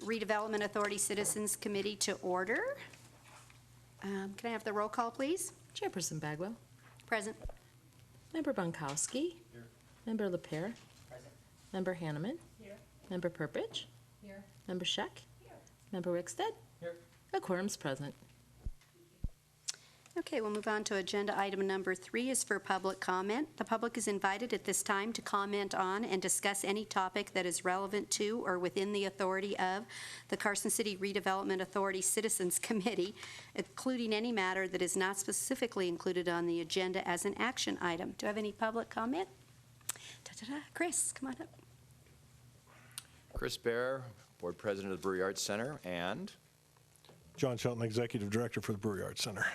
Redevelopment Authority Citizens Committee to order. Can I have the roll call, please? Chairperson Bagwell. Present. Member Bonkowski. Here. Member Lepere. Present. Member Hanneman. Here. Member Purpich. Here. Member Scheck. Here. Member Wickstead. Here. A quorum's present. Okay, we'll move on to agenda item number 3 is for public comment. The public is invited at this time to comment on and discuss any topic that is relevant to or within the authority of the Carson City Redevelopment Authority Citizens Committee, including any matter that is not specifically included on the agenda as an action item. Do I have any public comment? Chris, come on up. Chris Bear, Board President of the Brewery Arts Center, and John Shelton, Executive Director for the Brewery Arts Center.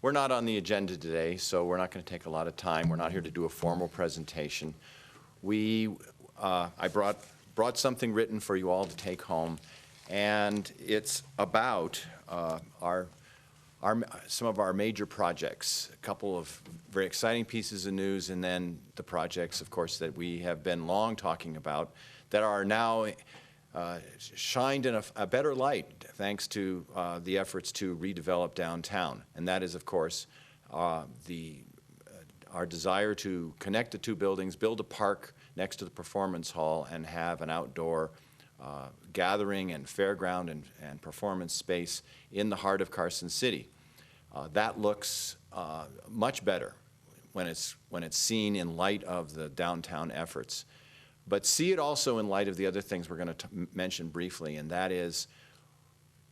we're not on the agenda today, so we're not going to take a lot of time. We're not here to do a formal presentation. I brought something written for you all to take home, and it's about some of our major projects, a couple of very exciting pieces of news, and then the projects, of course, that we have been long talking about that are now shined in a better light thanks to the efforts to redevelop downtown. And that is, of course, our desire to connect the two buildings, build a park next to the Performance Hall, and have an outdoor gathering and fairground and performance space in the heart of Carson City. That looks much better when it's seen in light of the downtown efforts. But see it also in light of the other things we're going to mention briefly, and that is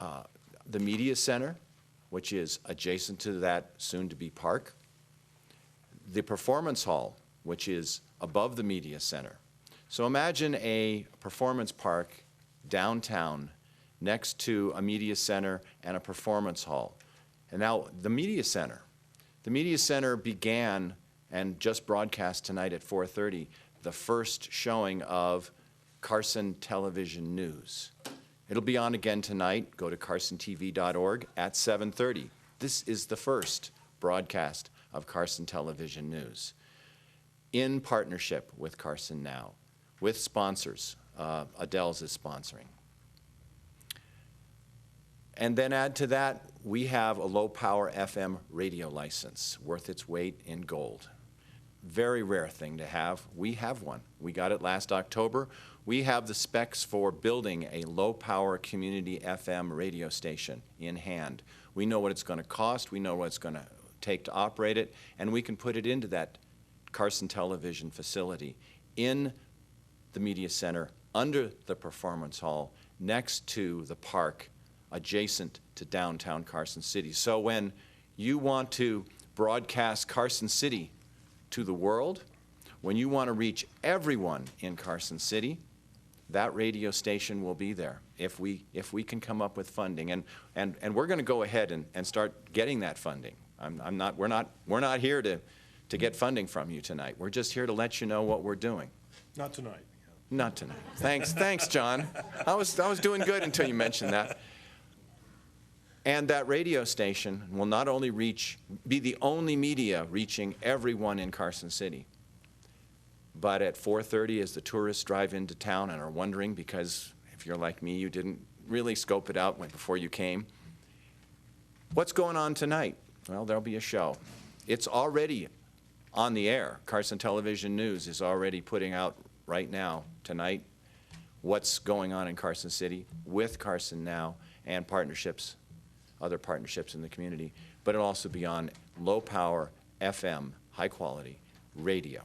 the Media Center, which is adjacent to that soon-to-be park, the Performance Hall, which is above the Media Center. So imagine a performance park downtown next to a Media Center and a Performance Hall. And now the Media Center began and just broadcast tonight at 4:30 the first showing of Carson Television News. It'll be on again tonight. Go to carsontv.org at 7:30. This is the first broadcast of Carson Television News in partnership with Carson Now, with sponsors. Adele's is sponsoring. And then add to that, we have a low-power FM radio license worth its weight in gold. Very rare thing to have. We have one. We got it last October. We have the specs for building a low-power community FM radio station in hand. We know what it's going to cost. We know what it's going to take to operate it, and we can put it into that Carson Television facility in the Media Center, under the Performance Hall, next to the park, adjacent to downtown Carson City. So when you want to broadcast Carson City to the world, when you want to reach everyone in Carson City, that radio station will be there if we can come up with funding. And we're going to go ahead and start getting that funding. We're not here to get funding from you tonight. We're just here to let you know what we're doing. Not tonight. Not tonight. Thanks, John. I was doing good until you mentioned that. And that radio station will not only be the only media reaching everyone in Carson City, but at 4:30 as the tourists drive into town and are wondering, because if you're like me, you didn't really scope it out before you came, what's going on tonight? Well, there'll be a show. It's already on the air. Carson Television News is already putting out right now, tonight, what's going on in Carson City with Carson Now and partnerships, other partnerships in the community, but it'll also be on low-power FM, high-quality radio.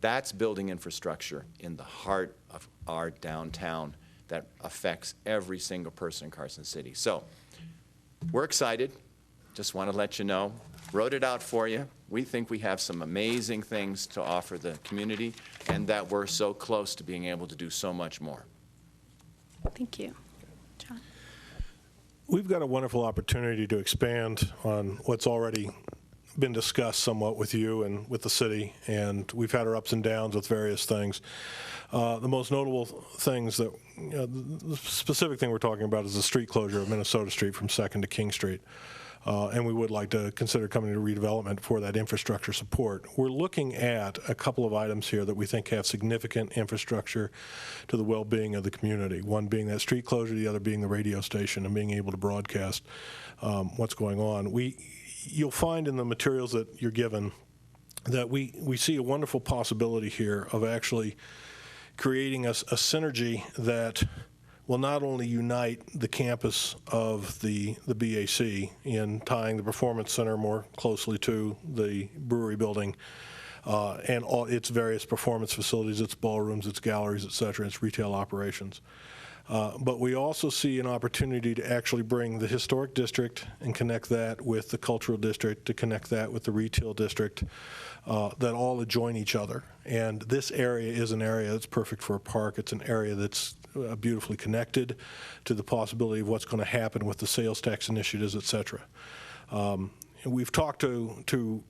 That's building infrastructure in the heart of our downtown that affects every single person in Carson City. So we're excited. Just want to let you know. Wrote it out for you. We think we have some amazing things to offer the community, and that we're so close to being able to do so much more. Thank you. John? We've got a wonderful opportunity to expand on what's already been discussed somewhat with you and with the city, and we've had our ups and downs with various things. The most notable things that, the specific thing we're talking about is the street closure of Minnesota Street from 2nd to King Street. And we would like to consider coming to redevelopment for that infrastructure support. We're looking at a couple of items here that we think have significant infrastructure to the well-being of the community. One being that street closure, the other being the radio station and being able to broadcast what's going on. You'll find in the materials that you're given that we see a wonderful possibility here of actually creating a synergy that will not only unite the campus of the BAC in tying the Performance Center more closely to the brewery building and all its various performance facilities, its ballrooms, its galleries, et cetera, its retail operations. But we also see an opportunity to actually bring the historic district and connect that with the cultural district, to connect that with the retail district, that all adjoin each other. And this area is an area that's perfect for a park. It's an area that's beautifully connected to the possibility of what's going to happen with the sales tax initiatives, et cetera. We've talked to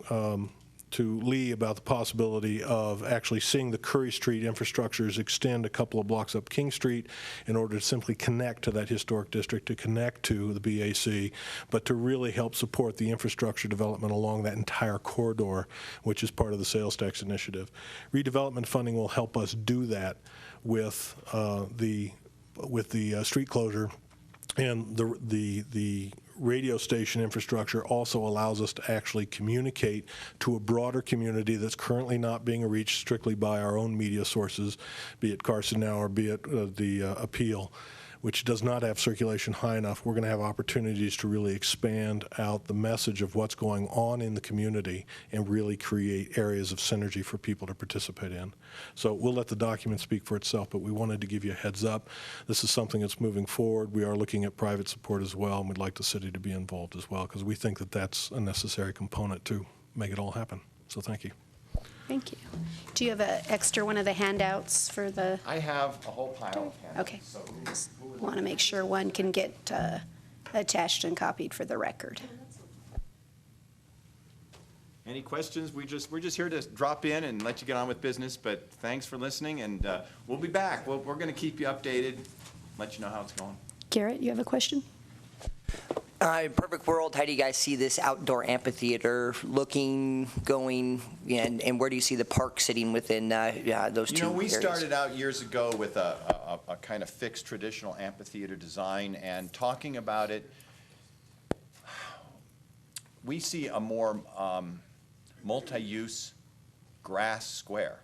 Lee about the possibility of actually seeing the Curry Street infrastructures extend a couple of blocks up King Street in order to simply connect to that historic district, to connect to the BAC, but to really help support the infrastructure development along that entire corridor, which is part of the sales tax initiative. Redevelopment funding will help us do that with the street closure, and the radio station infrastructure also allows us to actually communicate to a broader community that's currently not being reached strictly by our own media sources, be it Carson Now or be it the Appeal, which does not have circulation high enough. We're going to have opportunities to really expand out the message of what's going on in the community and really create areas of synergy for people to participate in. So we'll let the document speak for itself, but we wanted to give you a heads up. This is something that's moving forward. We are looking at private support as well, and we'd like the city to be involved as well, because we think that that's a necessary component to make it all happen. So thank you. Thank you. Do you have an extra one of the handouts for the, I have a whole pile of handouts. okay. So Want to make sure one can get attached and copied for the record. any questions? We're just here to drop in and let you get on with business, but thanks for listening, and we'll be back. We're going to keep you updated, let you know how it's going. Garrett, you have a question? Perfect world, how do you guys see this outdoor amphitheater looking, going, and where do you see the park sitting within those two We areas? started out years ago with a kind of fixed traditional amphitheater design, and talking about it, we see a more multi-use grass square.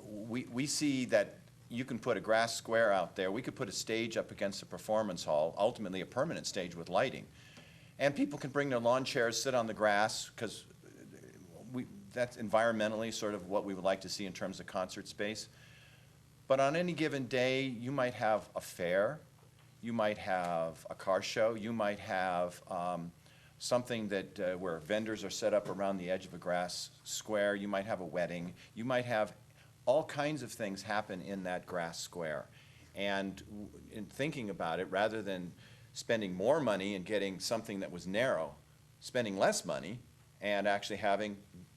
We see that you can put a grass square out there. We could put a stage up against a performance hall, ultimately a permanent stage with lighting. And people can bring their lawn chairs, sit on the grass, because that's environmentally sort of what we would like to see in terms of concert space. But on any given day, you might have a fair, you might have a car show, you might have something that where vendors are set up around the edge of a grass square, you might have a wedding, you might have all kinds of things happen in that grass square. And in thinking about it, rather than spending more money and getting something that was narrow, spending less money and actually having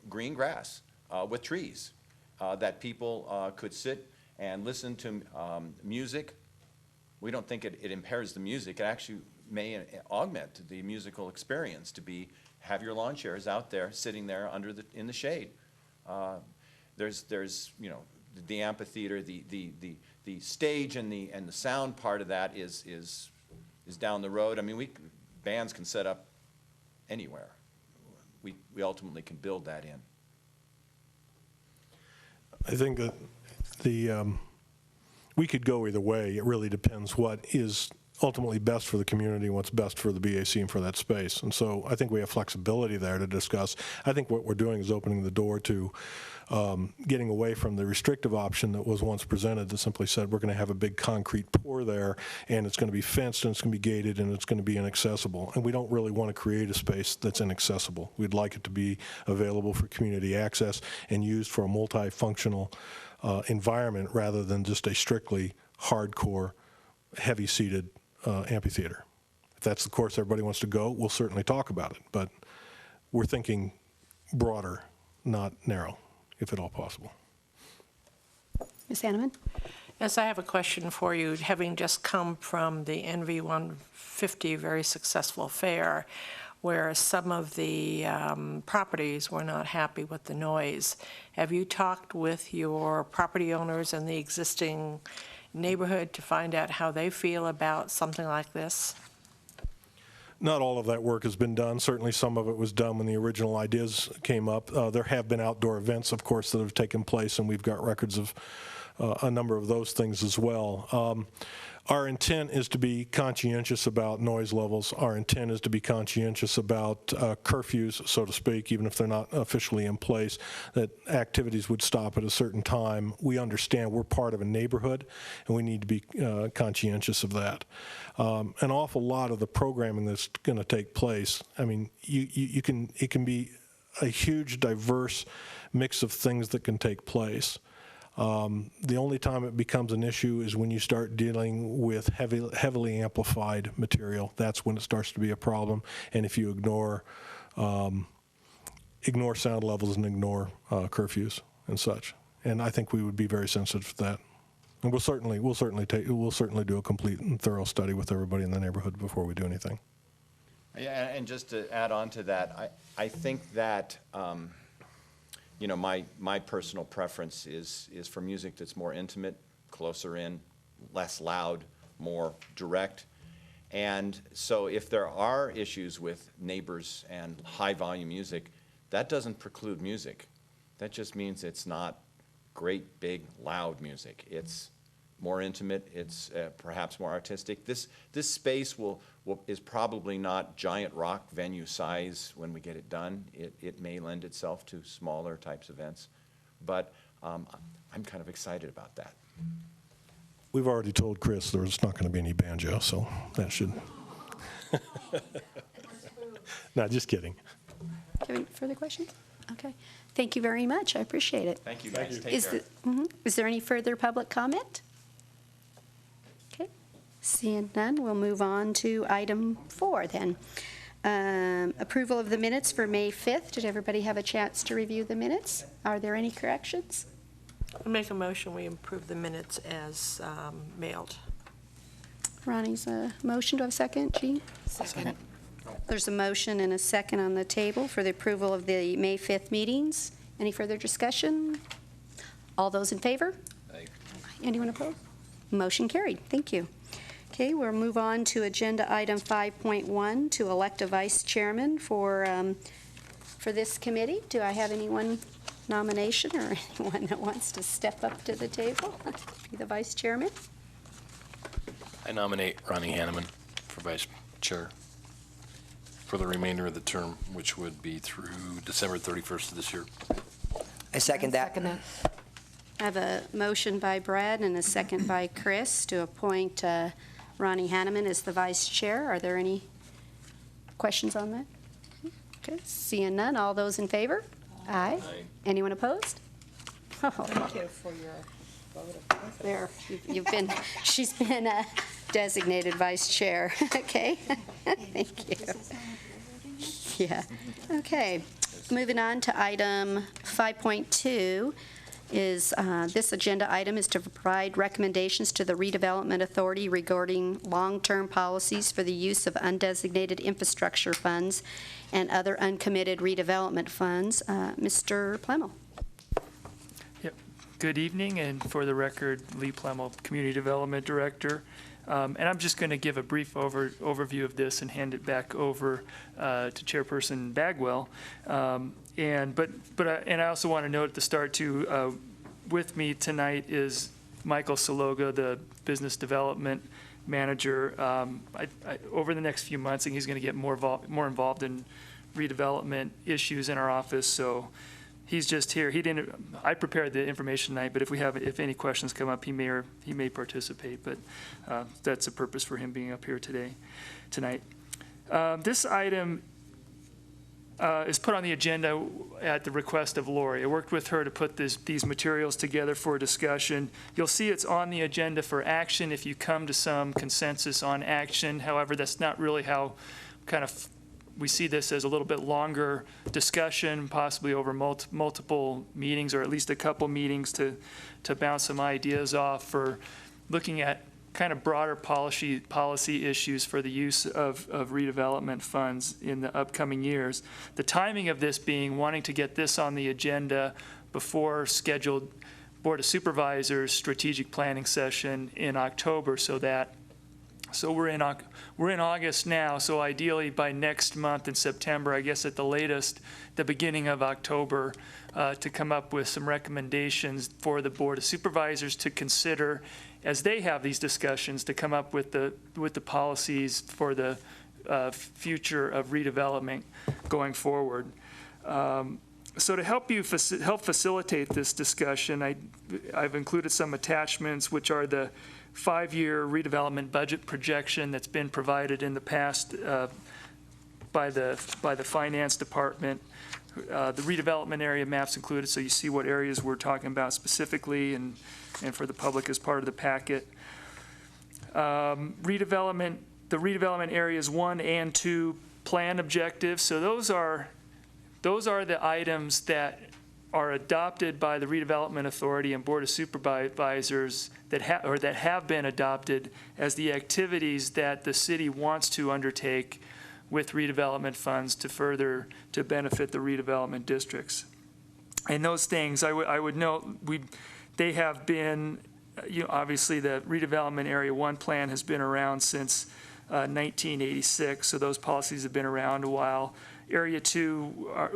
green grass with trees that people could sit and listen to music. We don't think it impairs the music. It actually may augment the musical experience to have your lawn chairs out there, sitting there in the shade. There's the amphitheater, the stage and the sound part of that is down the road. I mean, bands can set up anywhere. We ultimately can build that in. I think that we could go either way. It really depends what is ultimately best for the community, what's best for the BAC and for that space. And so I think we have flexibility there to discuss. I think what we're doing is opening the door to getting away from the restrictive option that was once presented that simply said we're going to have a big concrete pour there and it's going to be fenced and it's going to be gated and it's going to be inaccessible. And we don't really want to create a space that's inaccessible. We'd like it to be available for community access and used for a multifunctional environment rather than just a strictly hardcore, heavy-seated amphitheater. If that's the course everybody wants to go, we'll certainly talk about it. But we're thinking broader, not narrow, if at all possible. Ms. Hanneman? Yes, I have a question for you. Having just come from the NV 150 very successful fair, where some of the properties were not happy with the noise, have you talked with your property owners in the existing neighborhood to find out how they feel about something like this? Not all of that work has been done. Certainly some of it was done when the original ideas came up. There have been outdoor events, of course, that have taken place, and we've got records of a number of those things as well. Our intent is to be conscientious about noise levels. Our intent is to be conscientious about curfews, so to speak, even if they're not officially in place, that activities would stop at a certain time. We understand we're part of a neighborhood, and we need to be conscientious of that. An awful lot of the programming that's going to take place, I mean, it can be a huge, diverse mix of things that can take place. The only time it becomes an issue is when you start dealing with heavily amplified material. That's when it starts to be a problem. And if you ignore sound levels and ignore curfews and such, and I think we would be very sensitive to that. And we'll certainly do a complete and thorough study with everybody in the neighborhood before we do anything. Yeah, and just to add on to that, I think that, you know, my personal preference is for music that's more intimate, closer in, less loud, more direct. And so if there are issues with neighbors and high-volume music, that doesn't preclude music. That just means it's not great, big, loud music. It's more intimate. It's perhaps more artistic. This space is probably not giant rock venue size when we get it done. It may lend itself to smaller types of events, but I'm kind of excited about that. We've already told Chris there's not going to be any banjo, so that should. No, just kidding. Do you have any further questions? Okay. Thank you very much. I appreciate it. Thank you, guys. Take care. Is there any further public comment? Okay. Seeing none, we'll move on to item 4 then. Approval of the minutes for May 5th. Did everybody have a chance to review the minutes? Are there any corrections? I make a motion, we approve the minutes as mailed. Ronnie's motion. Do I have a second? Jean? Second. There's a motion and a second on the table for the approval of the May 5th meetings. Any further discussion? All those in favor? Aye. Anyone opposed? Motion carried. Thank you. Okay, we'll move on to agenda item 5.1 to elect a vice chairman for this committee. Do I have anyone nomination or anyone that wants to step up to the table? Be the vice chairman? I nominate Ronnie Hanneman for vice chair for the remainder of the term, which would be through December 31st of this year. I second that. I have a motion by Brad and a second by Chris to appoint Ronnie Hanneman as the vice chair. Are there any questions on that? Okay, seeing none. All those in favor? Aye. Anyone opposed? Oh, Thank you for your vote of confidence. there, she's been designated vice chair. Okay, thank you. Yeah, okay. Moving on to item 5.2 is, this agenda item is to provide recommendations to the Redevelopment Authority regarding long-term policies for the use of undesignated infrastructure funds and other uncommitted redevelopment funds. Mr. Plemmel. Yep. Good evening, and for the record, Lee Plemmel, Community Development Director. And I'm just going to give a brief overview of this and hand it back over to Chairperson Bagwell. And I also want to note at the start too, with me tonight is Michael Saloga, the Business Development Manager. Over the next few months, I think he's going to get more involved in redevelopment issues in our office. So he's just here. I prepared the information tonight, but if any questions come up, he may participate. But that's the purpose for him being up here tonight. This item is put on the agenda at the request of Lori. I worked with her to put these materials together for discussion. You'll see it's on the agenda for action if you come to some consensus on action. However, that's not really how kind of we see this as a little bit longer discussion, possibly over multiple meetings, or at least a couple meetings to bounce some ideas off for looking at kind of broader policy issues for the use of redevelopment funds in the upcoming years. The timing of this being wanting to get this on the agenda before scheduled Board of Supervisors strategic planning session in October, so we're in August now, so ideally by next month in September, I guess at the latest, the beginning of October, to come up with some recommendations for the Board of Supervisors to consider as they have these discussions, to come up with the policies for the future of redevelopment going forward. So to help facilitate this discussion, I've included some attachments, which are the 5-year redevelopment budget projection that's been provided in the past by the finance department. The redevelopment area maps included, so you see what areas we're talking about specifically, and for the public as part of the packet. The redevelopment areas 1 and 2 plan objectives. So those are the items that are adopted by the Redevelopment Authority and Board of Supervisors that have been adopted as the activities that the city wants to undertake with redevelopment funds to benefit the redevelopment districts. And those things, I would note, they have been, obviously the redevelopment area 1 plan has been around since 1986, so those policies have been around a while. Area 2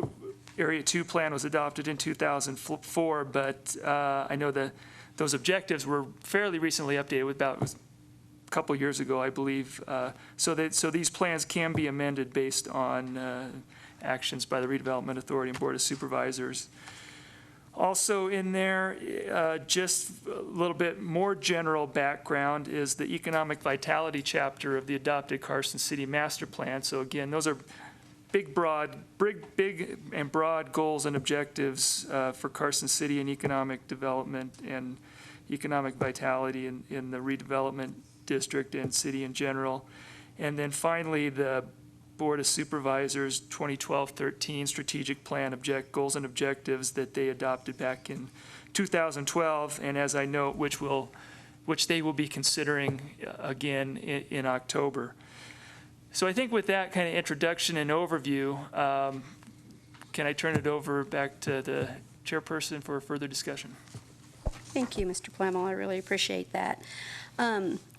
plan was adopted in 2004, but I know that those objectives were fairly recently updated, about a couple years ago, I believe. So these plans can be amended based on actions by the Redevelopment Authority and Board of Supervisors. Also in there, just a little bit more general background, is the economic vitality chapter of the adopted Carson City Master Plan. So again, those are big and broad goals and objectives for Carson City and economic development and economic vitality in the redevelopment district and city in general. And then finally, the Board of Supervisors 2012-13 strategic plan goals and objectives that they adopted back in 2012, and as I note, which they will be considering again in October. So I think with that kind of introduction and overview, can I turn it over back to the chairperson for further discussion? Thank you, Mr. Plemmel. I really appreciate that.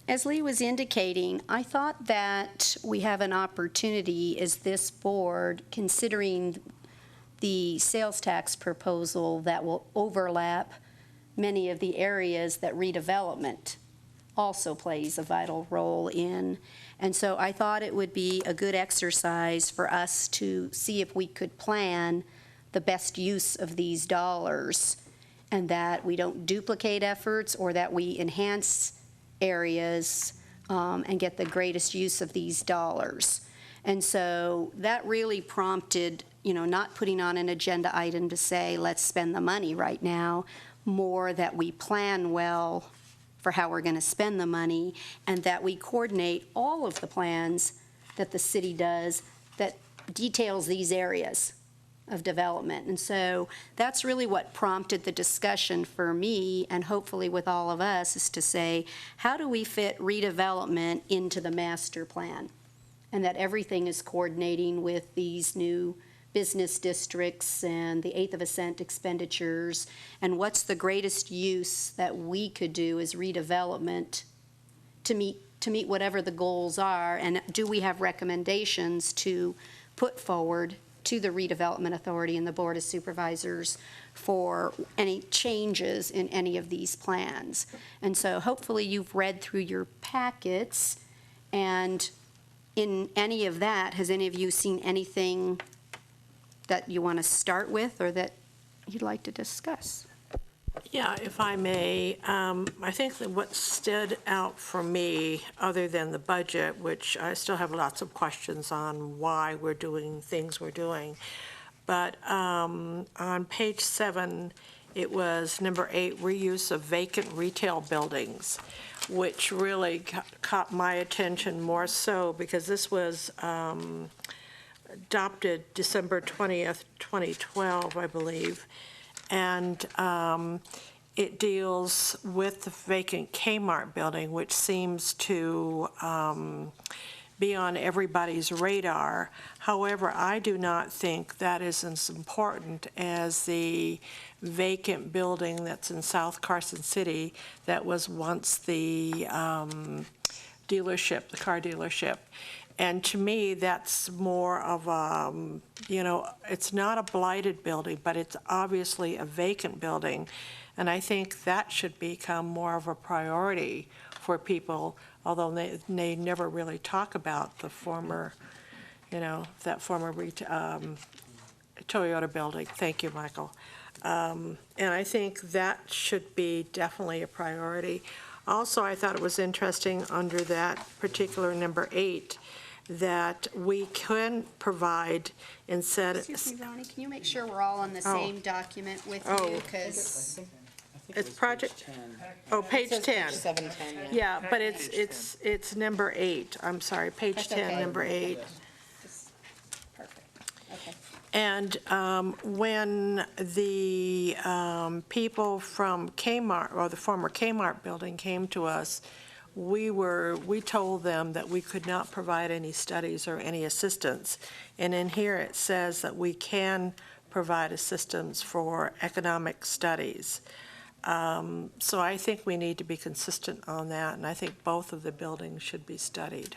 As Lee was indicating, I thought that we have an opportunity as this board, considering the sales tax proposal that will overlap many of the areas that redevelopment also plays a vital role in. And so I thought it would be a good exercise for us to see if we could plan the best use of these dollars, and that we don't duplicate efforts, or that we enhance areas and get the greatest use of these dollars. And so that really prompted, not putting on an agenda item to say, let's spend the money right now, more that we plan well for how we're going to spend the money, and that we coordinate all of the plans that the city does that details these areas of development. And so that's really what prompted the discussion for me, and hopefully with all of us, is to say, how do we fit redevelopment into the master plan? And that everything is coordinating with these new business districts and the eighth of a cent expenditures, and what's the greatest use that we could do as redevelopment to meet whatever the goals are, and do we have recommendations to put forward to the Redevelopment Authority and the Board of Supervisors for any changes in any of these plans. And so hopefully you've read through your packets, and in any of that, has any of you seen anything that you want to start with or that you'd like to discuss? Yeah, if I may, I think that what stood out for me, other than the budget, which I still have lots of questions on why we're doing things we're doing, but on page 7, it was number 8, reuse of vacant retail buildings, which really caught my attention more so because this was adopted December 20th, 2012, I believe. And it deals with the vacant Kmart building, which seems to be on everybody's radar. However, I do not think that is as important as the vacant building that's in South Carson City that was once the dealership, the car dealership. And to me, that's more of a, it's not a blighted building, but it's obviously a vacant building. And I think that should become more of a priority for people, although they never really talk about the former, that former Toyota building. Thank you, Michael. And I think that should be definitely a priority. Also, I thought it was interesting under that particular number 8 that we can provide incentives. Excuse me, Ronnie, can you make sure we're all on the Oh. same document with Oh. you? Because It's project, page 10. 710, Yeah, but it's number 8. I'm sorry, page That's 10, okay. number 8. perfect. Okay. And when the people from Kmart, or the former Kmart building came to us, we told them that we could not provide any studies or any assistance. And in here, it says that we can provide assistance for economic studies. So I think we need to be consistent on that, and I think both of the buildings should be studied.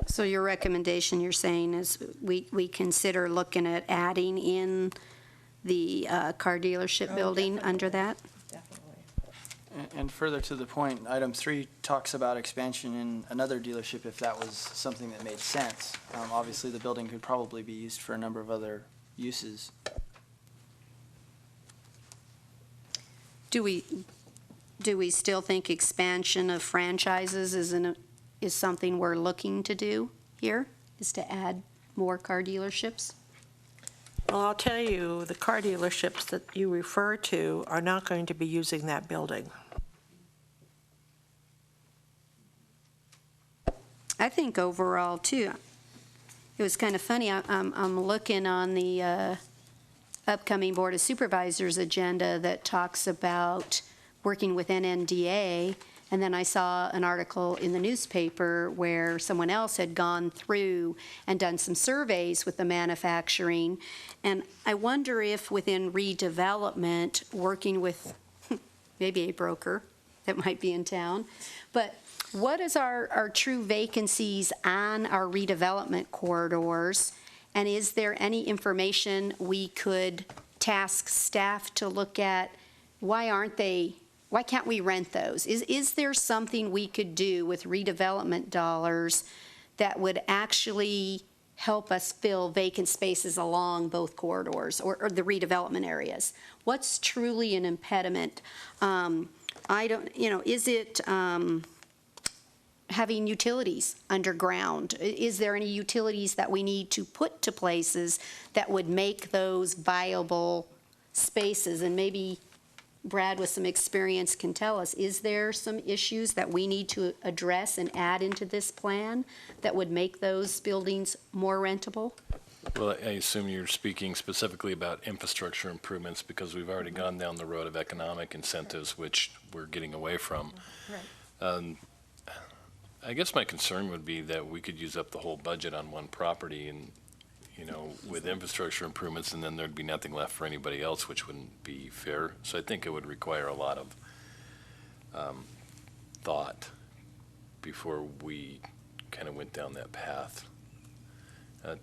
So your recommendation, you're saying, is we consider looking at adding in the car dealership building under that? And further to the point, item 3 talks about expansion in another dealership if that was something that made sense. Obviously, the building could probably be used for a number of other uses. Do we still think expansion of franchises is something we're looking to do here, is to add more car dealerships? Well, I'll tell you, the car dealerships that you refer to are not going to be using that building. I think overall, too, it was kind of funny, I'm looking on the upcoming Board of Supervisors agenda that talks about working with NNDA, and then I saw an article in the newspaper where someone else had gone through and done some surveys with the manufacturing, and I wonder if within redevelopment, working with maybe a broker that might be in town, but what is our true vacancies on our redevelopment corridors? And is there any information we could task staff to look at? Why can't we rent those? Is there something we could do with redevelopment dollars that would actually help us fill vacant spaces along both corridors or the redevelopment areas? What's truly an impediment? Is it having utilities underground? Is there any utilities that we need to put to places that would make those viable spaces? And maybe Brad, with some experience, can tell us, is there some issues that we need to address and add into this plan that would make those buildings more rentable? Well, I assume you're speaking specifically about infrastructure improvements because we've already gone down the road of economic incentives, which we're getting away from. Right. I guess my concern would be that we could use up the whole budget on one property and, with infrastructure improvements, and then there'd be nothing left for anybody else, which wouldn't be fair. So I think it would require a lot of thought before we kind of went down that path.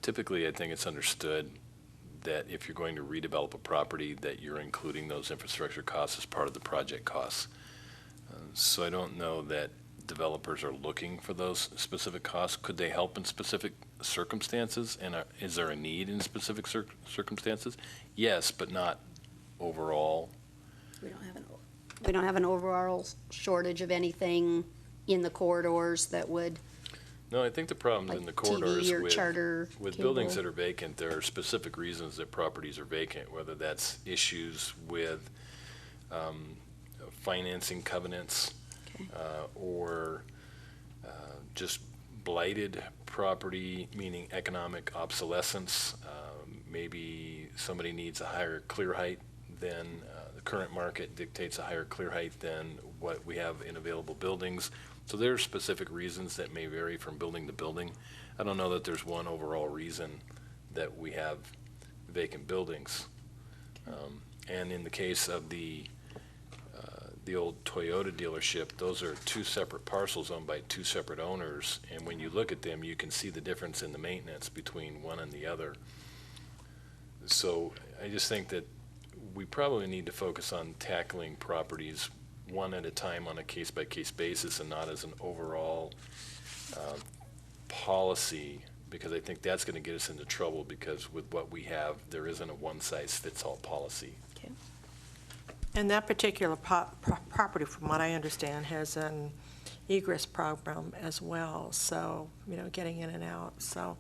Typically, I think it's understood that if you're going to redevelop a property, that you're including those infrastructure costs as part of the project costs. So I don't know that developers are looking for those specific costs. Could they help in specific circumstances? And is there a need in specific circumstances? Yes, but not overall. We don't have an overall shortage of anything in the corridors that would, No, I think the problem like in the corridors TV or charter with cable? buildings that are vacant, there are specific reasons that properties are vacant, whether that's issues with financing covenants, Okay. or just blighted property, meaning economic obsolescence. Maybe somebody needs a higher clear height than the current market dictates a higher clear height than what we have in available buildings. So there are specific reasons that may vary from building to building. I don't know that there's one overall reason that we have vacant buildings. And in the case of the old Toyota dealership, those are two separate parcels owned by two separate owners. And when you look at them, you can see the difference in the maintenance between one and the other. So I just think that we probably need to focus on tackling properties one at a time on a case-by-case basis and not as an overall policy, because I think that's going to get us into trouble, because with what we have, there isn't a one-size-fits-all policy. And that particular property, from what I understand, has an egress program as well, so, getting in and out, so.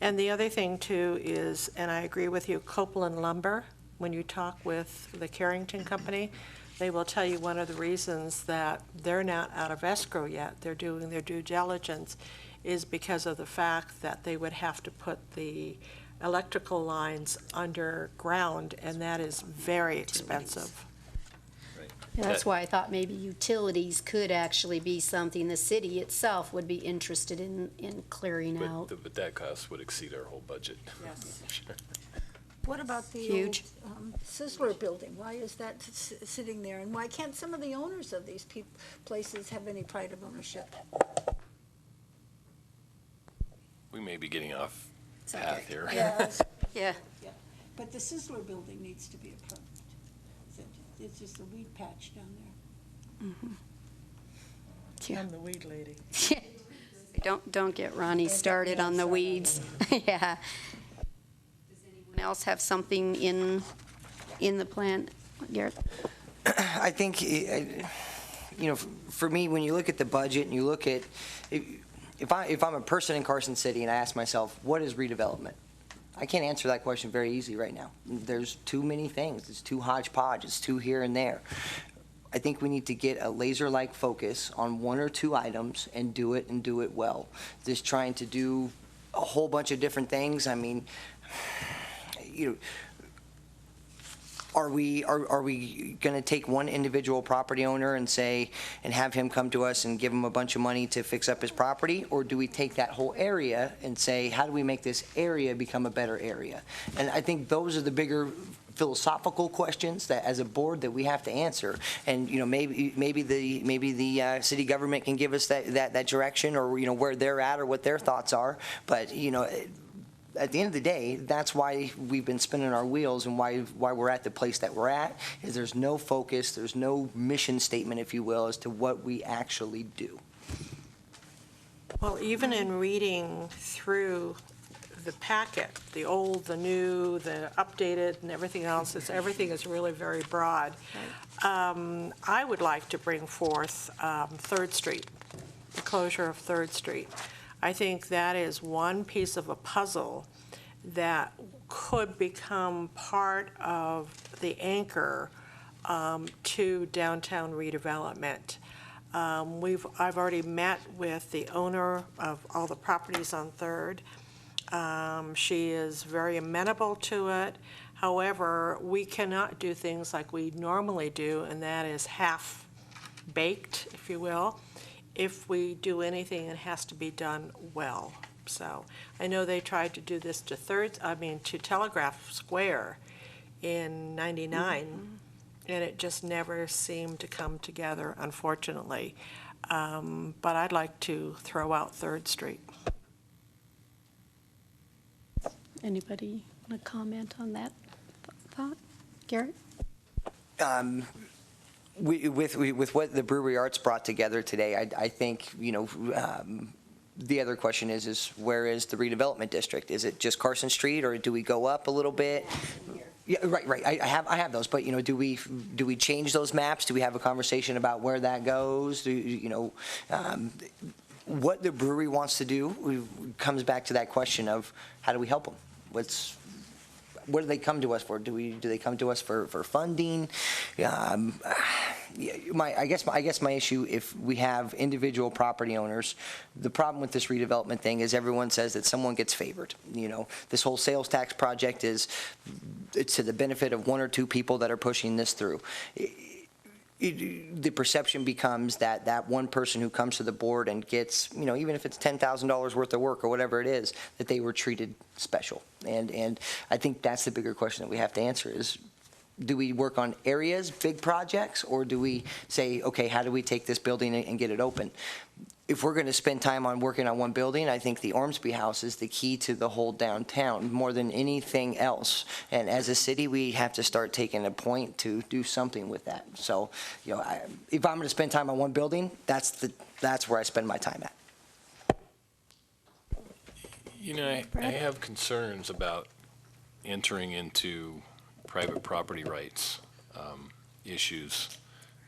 And the other thing, too, is, and I agree with you, Copeland Lumber, when you talk with the Carrington Company, they will tell you one of the reasons that they're not out of escrow yet, they're doing their due diligence, is because of the fact that they would have to put the electrical lines underground, and that is very expensive. That's why I thought maybe utilities could actually be something the city itself would be interested in clearing out. But that cost would exceed our whole budget. Yes. What about the Huge. old Sizzler building? Why is that sitting there? And why can't some of the owners of these places have any pride of ownership? We may be getting off It's path okay. here. Yeah. Yeah. But the Sizzler building needs to be approved. It's just a weed patch down there. Yeah. I'm the weed lady. Don't get Ronnie started on the weeds. Yeah. Does anyone else have something in the plan? Garrett? I think, for me, when you look at the budget and you look at, if I'm a person in Carson City and I ask myself, what is redevelopment? I can't answer that question very easily right now. There's too many things. It's too hodgepodge. It's too here and there. I think we need to get a laser-like focus on one or two items and do it well. Just trying to do a whole bunch of different things. I mean, are we going to take one individual property owner and have him come to us and give him a bunch of money to fix up his property? Or do we take that whole area and say, how do we make this area become a better area? And I think those are the bigger philosophical questions that as a board that we have to answer. And, maybe the city government can give us that direction, or, where they're at or what their thoughts are. But, at the end of the day, that's why we've been spinning our wheels, and why we're at the place that we're at, is there's no focus, there's no mission statement, if you will, as to what we actually do. Well, even in reading through the packet, the old, the new, the updated, and everything else, everything is really very broad. I would like to bring forth 3rd Street, the closure of 3rd Street. I think that is one piece of a puzzle that could become part of the anchor to downtown redevelopment. I've already met with the owner of all the properties on 3rd. She is very amenable to it. However, we cannot do things like we normally do, and that is half-baked, if you will. If we do anything, it has to be done well. So I know they tried to do this to Telegraph Square in '99, and it just never seemed to come together, unfortunately. But I'd like to throw out 3rd Street. Anybody want to comment on that thought? Garrett? With what the Brewery Arts brought together today, I think, the other question is where is the redevelopment district? Is it just Carson Street, or do we go up a little bit? Yeah, right. I have those, but do we change those maps? Do we have a conversation about where that goes? What the brewery wants to do comes back to that question of how do we help them? What do they come to us for? Do they come to us for funding? I guess my issue, if we have individual property owners, the problem with this redevelopment thing is everyone says that someone gets favored. This whole sales tax project it's to the benefit of one or two people that are pushing this through. The perception becomes that one person who comes to the board and gets, even if it's $10,000 worth of work or whatever it is, that they were treated special. And I think that's the bigger question that we have to answer is, do we work on areas, big projects, or do we say, okay, how do we take this building and get it open? If we're going to spend time on working on one building, I think the Ormsby House is the key to the whole downtown more than anything else. And as a city, we have to start taking a point to do something with that. So, if I'm going to spend time on one building, that's where I spend my time at. I have concerns about entering into private property rights issues,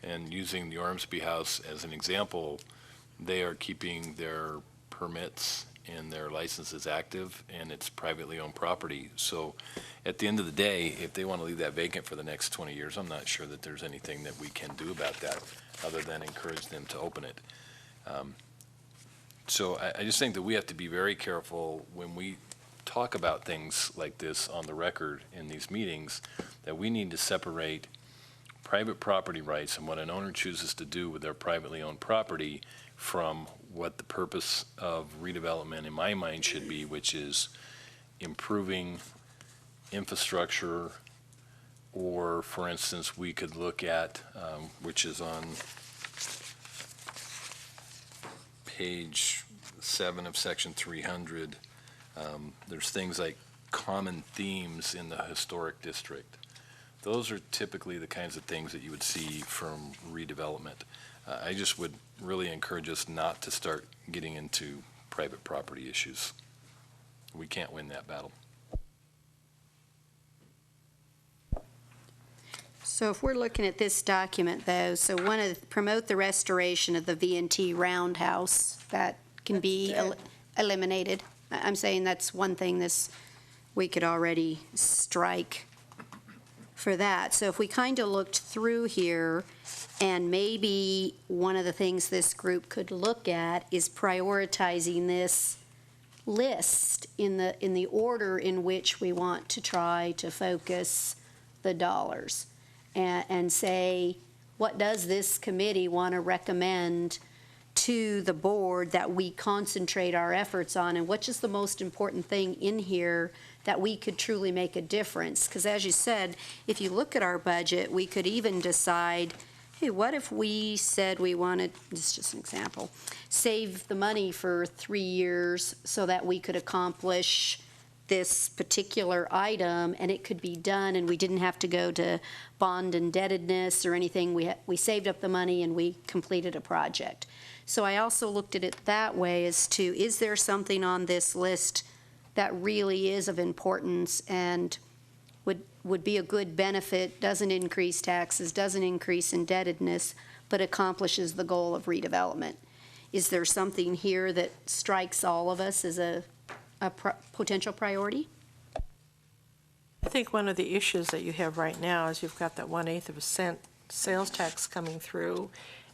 and using the Ormsby House as an example. They are keeping their permits and their licenses active, and it's privately owned property. So at the end of the day, if they want to leave that vacant for the next 20 years, I'm not sure that there's anything that we can do about that other than encourage them to open it. So I just think that we have to be very careful when we talk about things like this on the record in these meetings, that we need to separate private property rights and what an owner chooses to do with their privately owned property from what the purpose of redevelopment in my mind should be, which is improving infrastructure. Or, for instance, we could look at, which is on page 7 of section 300, there's things like common themes in the historic district. Those are typically the kinds of things that you would see from redevelopment. I just would really encourage us not to start getting into private property issues. We can't win that battle. So if we're looking at this document, though, so want to promote the restoration of the V&T Roundhouse, that can be eliminated. I'm saying that's one thing we could already strike for that. So if we kind of looked through here, and maybe one of the things this group could look at is prioritizing this list in the order in which we want to try to focus the dollars, and say, what does this committee want to recommend to the board that we concentrate our efforts on, and what's just the most important thing in here that we could truly make a difference? Because as you said, if you look at our budget, we could even decide, hey, what if we said we wanted, this is just an example, save the money for 3 years so that we could accomplish this particular item, and it could be done, and we didn't have to go to bond indebtedness or anything. We saved up the money and we completed a project. So I also looked at it that way, as to, is there something on this list that really is of importance and would be a good benefit, doesn't increase taxes, doesn't increase indebtedness, but accomplishes the goal of redevelopment? Is there something here that strikes all of us as a potential priority? I think one of the issues that you have right now is you've got that 1/8 of a cent sales tax coming through,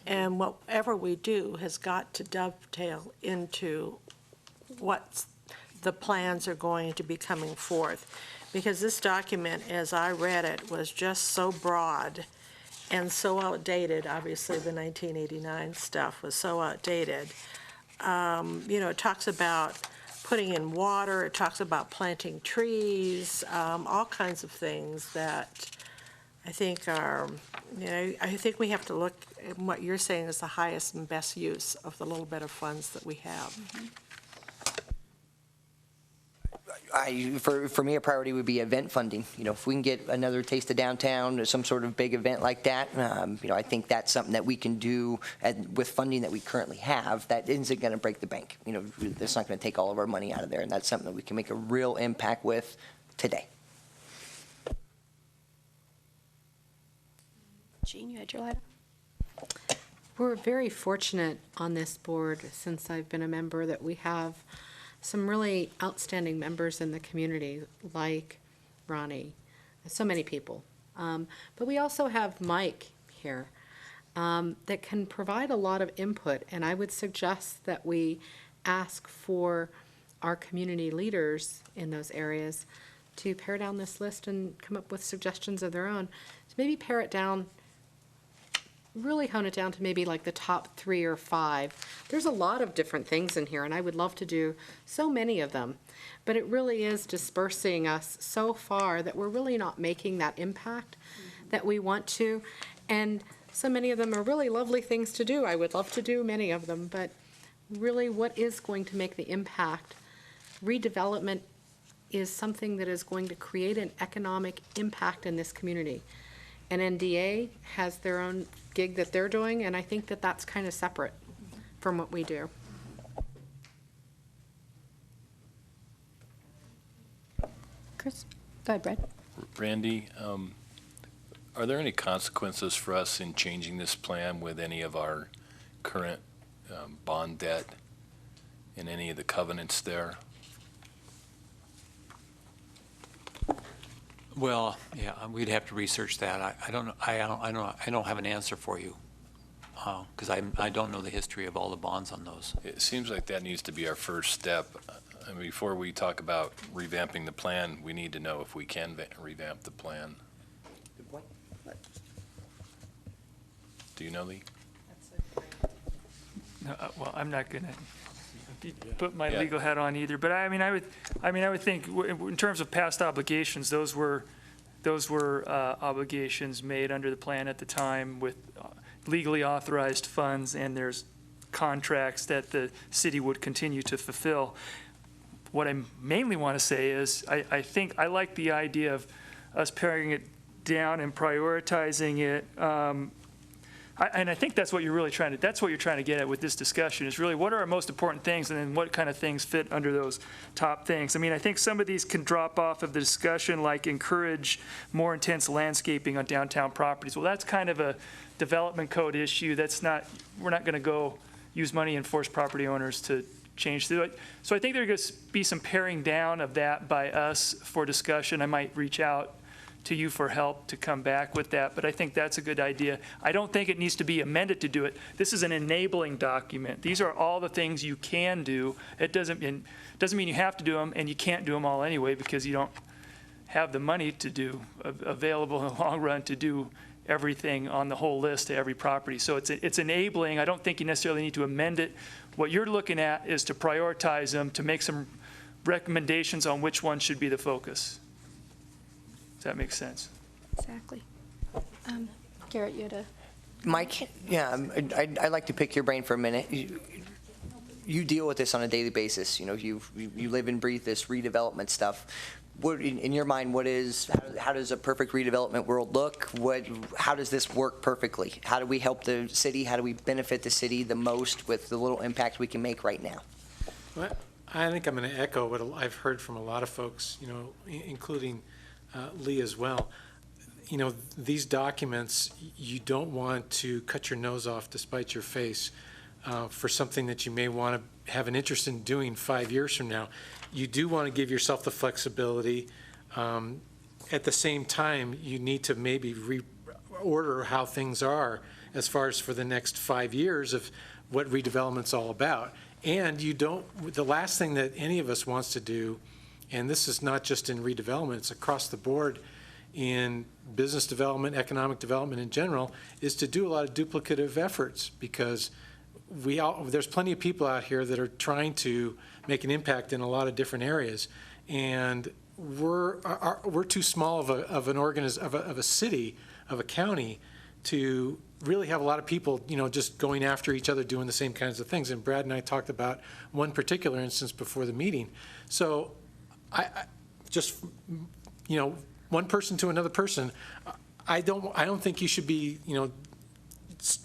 and whatever we do has got to dovetail into what the plans are going to be coming forth. Because this document, as I read it, was just so broad and so outdated. Obviously, the 1989 stuff was so outdated. It talks about putting in water, it talks about planting trees, all kinds of things that I think are, I think we have to look at what you're saying is the highest and best use of the little bit of funds that we have. Mm-hmm. For me, a priority would be event funding. If we can get another Taste of Downtown or some sort of big event like that, I think that's something that we can do with funding that we currently have that isn't going to break the bank. That's not going to take all of our money out of there, and that's something that we can make a real impact with today. Jean, you had your light up? We're very fortunate on this board, since I've been a member, that we have some really outstanding members in the community, like Ronnie, so many people. But we also have Mike here. that can provide a lot of input. And I would suggest that we ask for our community leaders in those areas to pare down this list and come up with suggestions of their own. So maybe pare it down, really hone it down to maybe like the top 3 or 5. There's a lot of different things in here, and I would love to do so many of them. But it really is dispersing us so far that we're really not making that impact that we want to. And so many of them are really lovely things to do. I would love to do many of them, but really what is going to make the impact? Redevelopment is something that is going to create an economic impact in this community. And NDA has their own gig that they're doing, and I think that that's kind of separate from what we do. Chris? Go ahead, Brad. Randy, are there any consequences for us in changing this plan with any of our current bond debt and any of the covenants there? Well, yeah, we'd have to research that. I don't have an answer for you because I don't know the history of all the bonds on those. It seems like that needs to be our first step. I mean, before we talk about revamping the plan, we need to know if we can revamp the plan. Good point. Do you know, Lee? No, well, I'm not going to put my Yeah. legal hat on either, but I would think in terms of past obligations, those were obligations made under the plan at the time with legally authorized funds, and there's contracts that the city would continue to fulfill. What I mainly want to say is I think I like the idea of us paring it down and prioritizing it. And I think that's what you're trying to get at with this discussion is really what are our most important things and then what kind of things fit under those top things. I mean, I think some of these can drop off of the discussion, like encourage more intense landscaping on downtown properties. Well, that's kind of a development code issue. We're not going to go use money and force property owners to change through it. So I think there's going to be some paring down of that by us for discussion. I might reach out to you for help to come back with that, but I think that's a good idea. I don't think it needs to be amended to do it. This is an enabling document. These are all the things you can do. It doesn't mean you have to do them, and you can't do them all anyway because you don't have the money to do available in the long run to do everything on the whole list to every property. So it's enabling. I don't think you necessarily need to amend it. What you're looking at is to prioritize them, to make some recommendations on which one should be the focus. Does that make sense? Exactly. Garrett, you had a... Mike, yeah, I'd like to pick your brain for a minute. You deal with this on a daily basis. You know, you live and breathe this redevelopment stuff. What, in your mind, how does a perfect redevelopment world look? How does this work perfectly? How do we help the city? How do we benefit the city the most with the little impact we can make right now? Well, I think I'm going to echo what I've heard from a lot of folks, you know, including Lee as well. You know, these documents, you don't want to cut your nose off to spite your face for something that you may want to have an interest in doing 5 years from now. You do want to give yourself the flexibility. At the same time, you need to maybe reorder how things are as far as for the next 5 years of what redevelopment's all about. And the last thing that any of us wants to do, and this is not just in redevelopment, it's across the board in business development, economic development in general, is to do a lot of duplicative efforts because there's plenty of people out here that are trying to make an impact in a lot of different areas. And we're too small of a city, of a county, to really have a lot of people, you know, just going after each other doing the same kinds of things. And Brad and I talked about one particular instance before the meeting. So I just, you know, one person to another person, I don't think you should be, you know,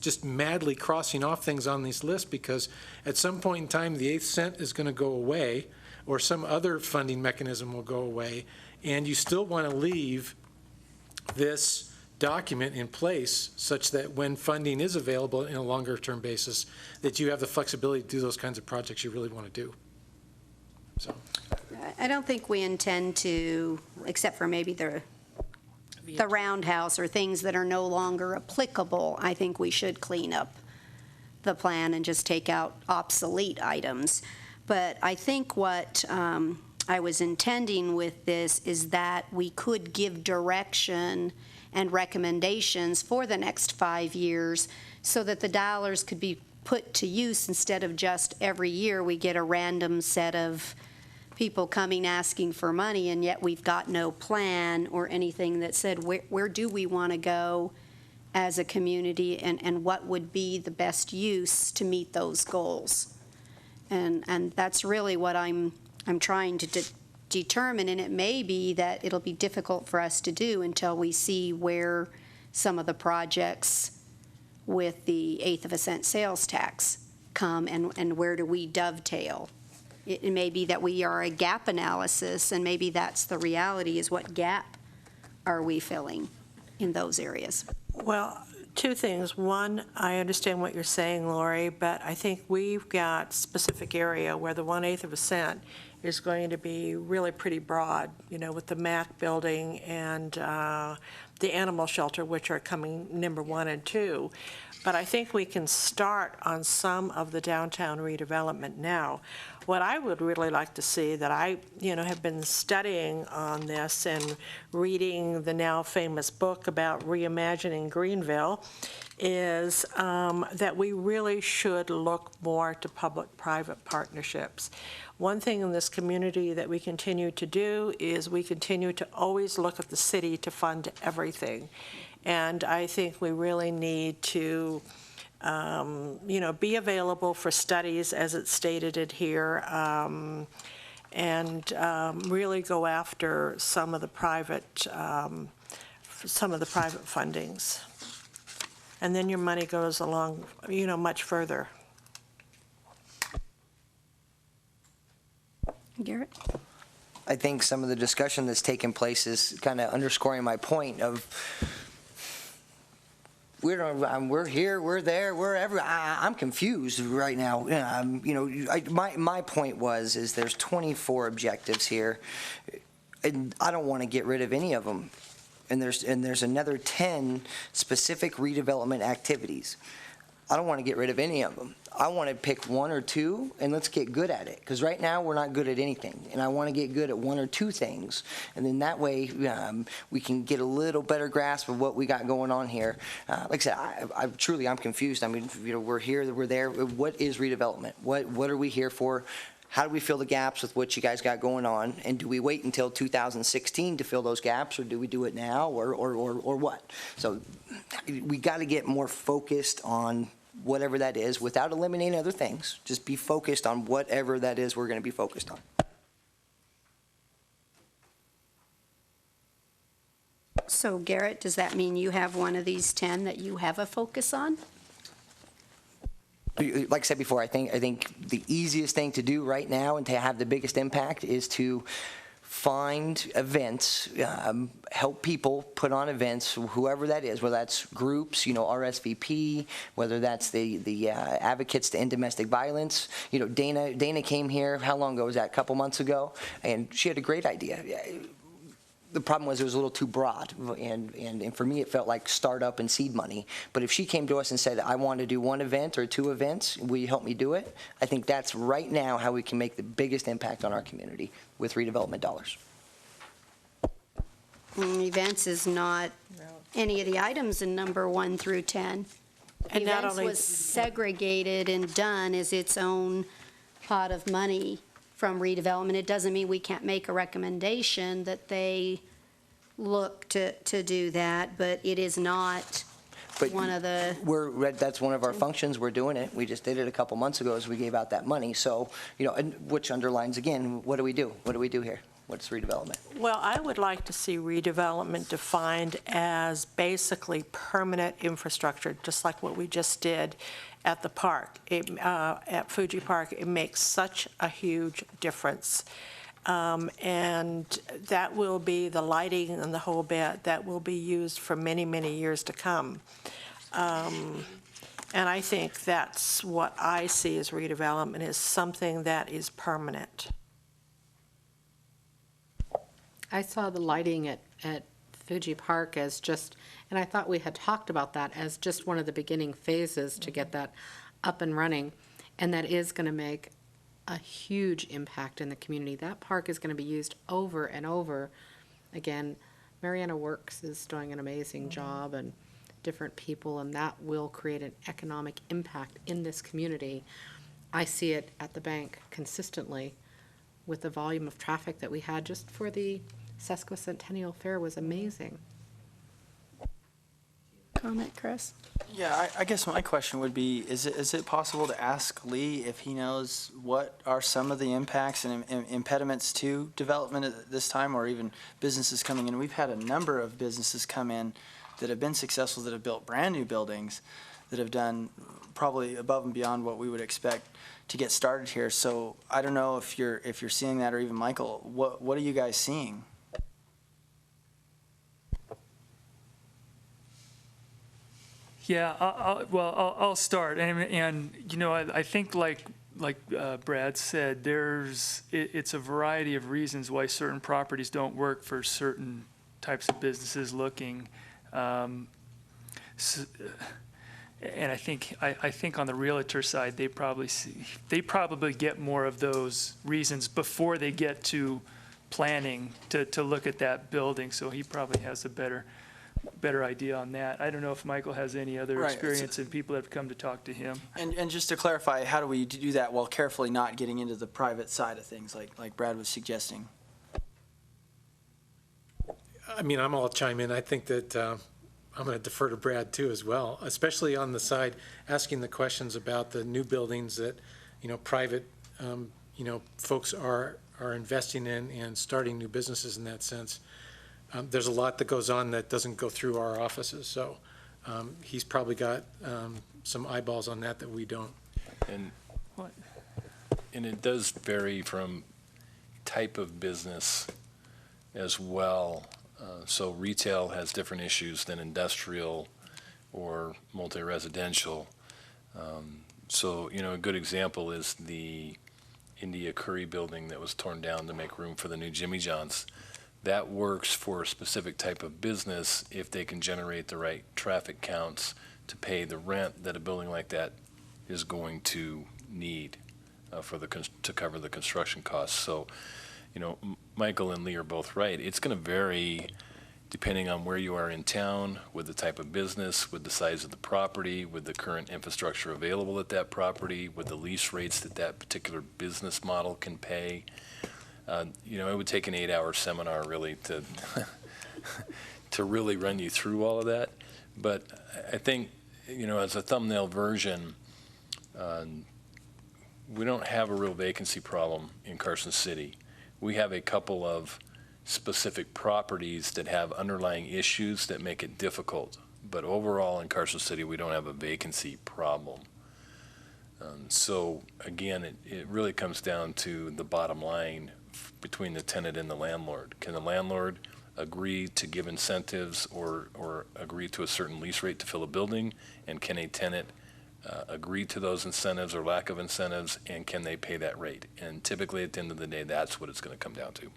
just madly crossing off things on this list because at some point in time the 8th cent is going to go away or some other funding mechanism will go away, and you still want to leave this document in place such that when funding is available in a longer term basis that you have the flexibility to do those kinds of projects you really want to do. So I don't think we intend to, except for maybe the the roundhouse or things that are no longer applicable, I think we should clean up the plan and just take out obsolete items. But I think what I was intending with this is that we could give direction and recommendations for the next 5 years so that the dollars could be put to use instead of just every year we get a random set of people coming asking for money, and yet we've got no plan or anything that said where do we want to go as a community, and what would be the best use to meet those goals. And that's really what I'm trying to determine, and it may be that it'll be difficult for us to do until we see where some of the projects with the eighth of a cent sales tax come, and where do we dovetail. It may be that we are a gap analysis, and maybe that's the reality, is what gap are we filling in those areas. Well, two things. One, I understand what you're saying, Lori, but I think we've got specific area where the 1/8 of a cent is going to be really pretty broad, with the MAC building and the animal shelter, which are coming number 1 and 2. But I think we can start on some of the downtown redevelopment now. What I would really like to see, that I, have been studying on this and reading the now famous book about reimagining Greenville, is that we really should look more to public-private partnerships. One thing in this community that we continue to do is we continue to always look at the city to fund everything. And I think we really need to, be available for studies, as it's stated it here, and really go after some of the private fundings. And then your money goes along, much further. Garrett? I think some of the discussion that's taken place is kind of underscoring my point of we're here, we're there, we're everywhere. I'm confused right now. My point is there's 24 objectives here, and I don't want to get rid of any of them. And there's another 10 specific redevelopment activities. I don't want to get rid of any of them. I want to pick 1 or 2, and let's get good at it. Because right now, we're not good at anything. And I want to get good at 1 or 2 things. And then that way, we can get a little better grasp of what we got going on here. Like I said, I'm confused. I mean, we're here, we're there. What is redevelopment? What are we here for? How do we fill the gaps with what you guys got going on? And do we wait until 2016 to fill those gaps, or do we do it now, or what? So we got to get more focused on whatever that is without eliminating other things. Just be focused on whatever that is we're going to be focused on. So Garrett, does that mean you have one of these 10 that you have a focus on? Like I said before, I think the easiest thing to do right now and to have the biggest impact is to find events, help people put on events, whoever that is, whether that's groups, RSVP, whether that's the advocates to end domestic violence. Dana came here, how long ago was that? A couple months ago, and she had a great idea. The problem was it was a little too broad, and for me it felt like startup and seed money. But if she came to us and said, I want to do 1 event or 2 events, will you help me do it? I think that's right now how we can make the biggest impact on our community with redevelopment dollars. Events is not any of the items in number 1 through 10. And not Events only- was segregated and done as its own pot of money from redevelopment. It doesn't mean we can't make a recommendation that they look to do that, but it is not one of the... That's one of our functions. We're doing it. We just did it a couple months ago as we gave out that money. So, and which underlines, again, what do we do? What do we do here? What's redevelopment? Well, I would like to see redevelopment defined as basically permanent infrastructure, just like what we just did at the park, at Fuji Park. It makes such a huge difference. And that will be the lighting and the whole bit that will be used for many, many years to come. And I think that's what I see as redevelopment, is something that is permanent. I saw the lighting at Fuji Park as just, and I thought we had talked about that as just one of the beginning phases to get that up and running. And that is going to make a huge impact in the community. That park is going to be used over and over. Again, Mariana Works is doing an amazing job, and different people, and that will create an economic impact in this community. I see it at the bank consistently with the volume of traffic that we had just for the Sesquicentennial Fair was amazing. Comment, Chris? Yeah, I guess my question would be, is it possible to ask Lee if he knows what are some of the impacts and impediments to development at this time, or even businesses coming in? We've had a number of businesses come in that have been successful, that have built brand-new buildings, that have done probably above and beyond what we would expect to get started here. So I don't know if you're seeing that, or even Michael, what are you guys seeing? Yeah, I'll start, and you know, I think like Brad said, it's a variety of reasons why certain properties don't work for certain types of businesses looking, and I think on the realtor side, they probably get more of those reasons before they get to planning to look at that building. So he probably has a better idea on that. I don't know if Michael has any other experience and people that have come to talk to him. And just to clarify, how do we do that while carefully not getting into the private side of things, like Brad was suggesting? I mean, I'll chime in. I think that I'm going to defer to Brad too as well, especially on the side asking the questions about the new buildings that, private, folks are investing in and starting new businesses in that sense. There's a lot that goes on that doesn't go through our offices, so he's probably got some eyeballs on that we don't. And it does vary from type of business as well. So retail has different issues than industrial or multi-residential. So, a good example is the India Curry building that was torn down to make room for the new Jimmy John's. That works for a specific type of business if they can generate the right traffic counts to pay the rent that a building like that is going to need to cover the construction costs. So, Michael and Lee are both right. It's going to vary depending on where you are in town, with the type of business, with the size of the property, with the current infrastructure available at that property, with the lease rates that particular business model can pay. It would take an 8-hour seminar really to really run you through all of that. But I think, as a thumbnail version, we don't have a real vacancy problem in Carson City. We have a couple of specific properties that have underlying issues that make it difficult. But overall in Carson City, we don't have a vacancy problem. So again, it really comes down to the bottom line between the tenant and the landlord. Can the landlord agree to give incentives or agree to a certain lease rate to fill a building? And can a tenant agree to those incentives or lack of incentives, and can they pay that rate? And typically at the end of the day, that's what it's going to come down to.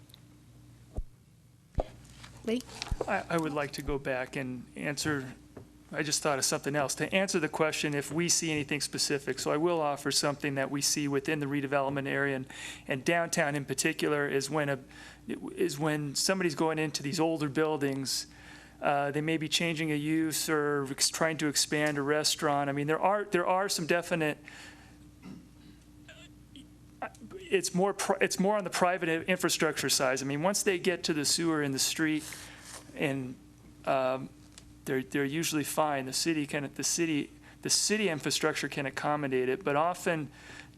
Lee? I would like to go back and answer, I just thought of something else, to answer the question if we see anything specific. So I will offer something that we see within the redevelopment area, and downtown in particular is when somebody's going into these older buildings, they may be changing a use or trying to expand a restaurant. I mean, there are some definite, it's more on the private infrastructure side. I mean, once they get to the sewer in the street, and they're usually fine. The city infrastructure can accommodate it, but often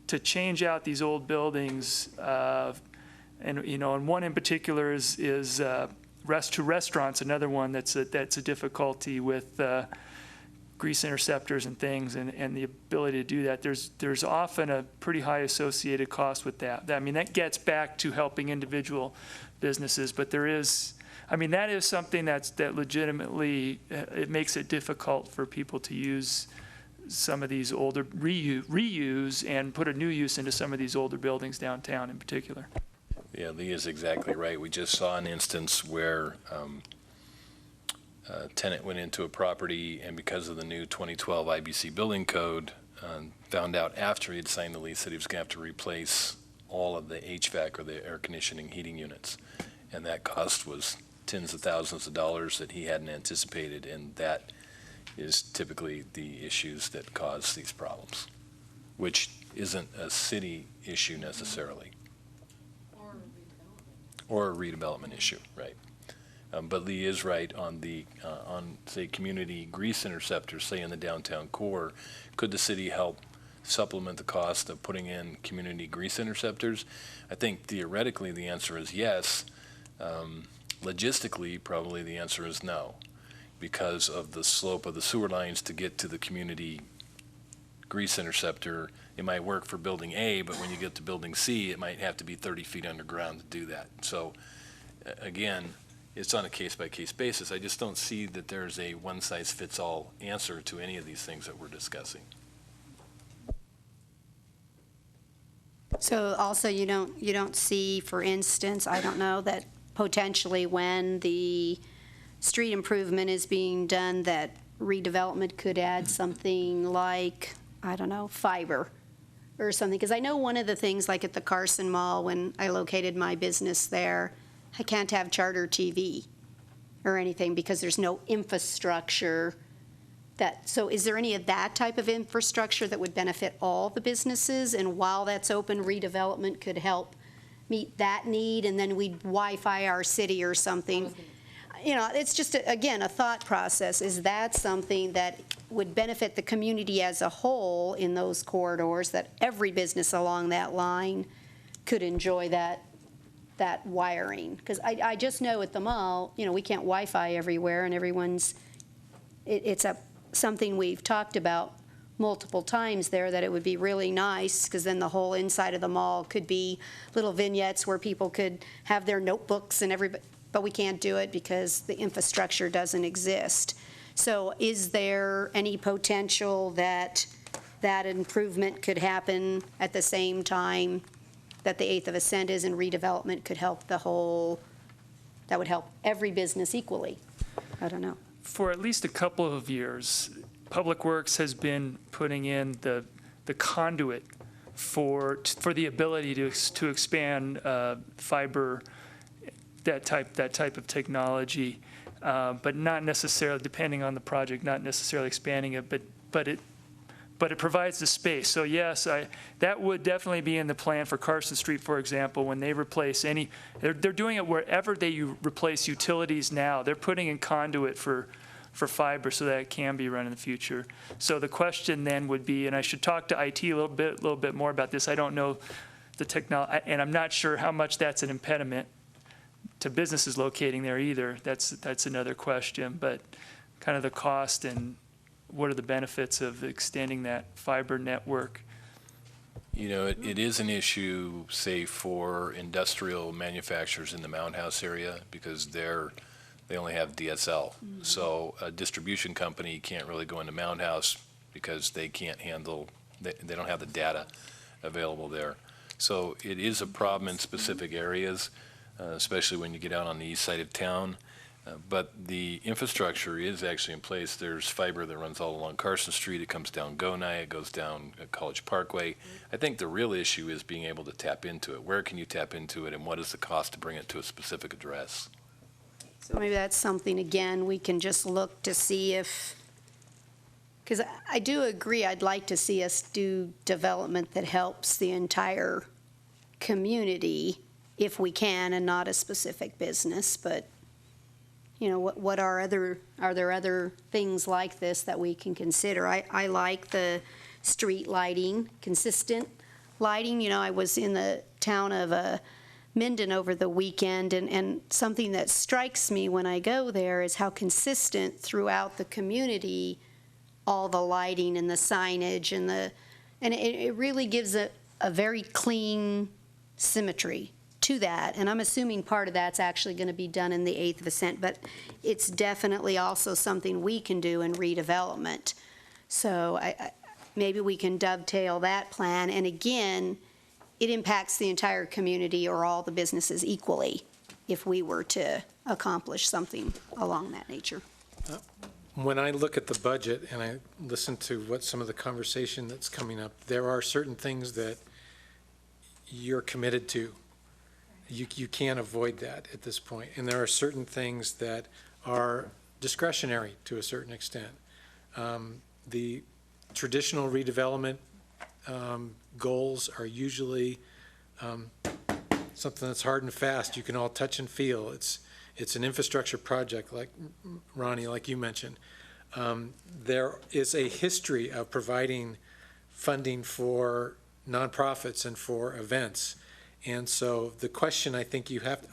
to change out these old buildings, and one in particular is to restaurants. Another one that's a difficulty with grease interceptors and things, and the ability to do that. There's often a pretty high associated cost with that. I mean, that gets back to helping individual businesses, but that is something that legitimately, it makes it difficult for people to use some of these older, reuse and put a new use into some of these older buildings downtown in particular. Yeah, Lee is exactly right. We just saw an instance where a tenant went into a property and because of the new 2012 IBC building code, found out after he had signed the lease that he was going to have to replace all of the HVAC or the air conditioning heating units. And that cost was tens of thousands of dollars that he hadn't anticipated, and that is typically the issues that cause these problems, which isn't a city issue necessarily. Or a redevelopment issue, right. But Lee is right on the, say, community grease interceptors, say in the downtown core. Could the city help supplement the cost of putting in community grease interceptors? I think theoretically the answer is yes. Logistically, probably the answer is no, because of the slope of the sewer lines to get to the community grease interceptor. It might work for building A, but when you get to building C, it might have to be 30 feet underground to do that. So again, it's on a case-by-case basis. I just don't see that there's a one-size-fits-all answer to any of these things that we're discussing. So also you don't see, for instance, I don't know, that potentially when the street improvement is being done, that redevelopment could add something like, I don't know, fiber or something. Because I know one of the things, like at the Carson Mall, when I located my business there, I can't have charter TV or anything because there's no infrastructure. So is there any of that type of infrastructure that would benefit all the businesses? And while that's open, redevelopment could help meet that need, and then we'd Wi-Fi our city or something. You know, it's just, again, a thought process. Is that something that would benefit the community as a whole in those corridors, that every business along that line could enjoy that wiring? Because I just know at the mall, you know, we can't Wi-Fi everywhere, and it's something we've talked about multiple times there, that it would be really nice, because then the whole inside of the mall could be little vignettes where people could have their notebooks and everybody, but we can't do it because the infrastructure doesn't exist. So is there any potential that that improvement could happen at the same time that the 8th of Ascent is, and redevelopment could help that would help every business equally? I don't know. For at least a couple of years, Public Works has been putting in the conduit for the ability to expand fiber, that type of technology, but not necessarily, depending on the project, not necessarily expanding it, but it provides the space. So yes, that would definitely be in the plan for Carson Street, for example, when they replace they're doing it wherever they replace utilities now. They're putting in conduit for fiber so that it can be run in the future. So the question then would be, and I should talk to IT a little bit more about this. I don't know the technology, and I'm not sure how much that's an impediment to businesses locating there either. That's another question, but kind of the cost and what are the benefits of extending that fiber network? You know, it is an issue, say, for industrial manufacturers in the Mound House area, because they only have DSL. Mm-hmm. So a distribution company can't really go into Mound House because they can't handle, they don't have the data available there. So it is a problem in specific areas, especially when you get out on the east side of town. But the infrastructure is actually in place. There's fiber that runs all along Carson Street. It comes down Gonai. It goes down College Parkway. I think the real issue is being able to tap into it. Where can you tap into it, and what is the cost to bring it to a specific address? So maybe that's something, again, we can just look to see if, because I do agree, I'd like to see us do development that helps the entire community if we can, and not a specific business. But you know, what are there other things like this that we can consider? I like the street lighting, consistent lighting. You know, I was in the town of Minden over the weekend, and something that strikes me when I go there is how consistent throughout the community all the lighting and the signage and it really gives a very clean symmetry to that. And I'm assuming part of that's actually going to be done in the 8th of Ascent, but it's definitely also something we can do in redevelopment. So maybe we can dovetail that plan. And again, it impacts the entire community or all the businesses equally if we were to accomplish something along that nature. When I look at the budget and I listen to what some of the conversation that's coming up, there are certain things that you're committed to. You can't avoid that at this point. And there are certain things that are discretionary to a certain extent. The traditional redevelopment goals are usually something that's hard and fast. You can all touch and feel. It's an infrastructure project, like Ronnie, like you mentioned. There is a history of providing funding for nonprofits and for events. And so the question I think you have,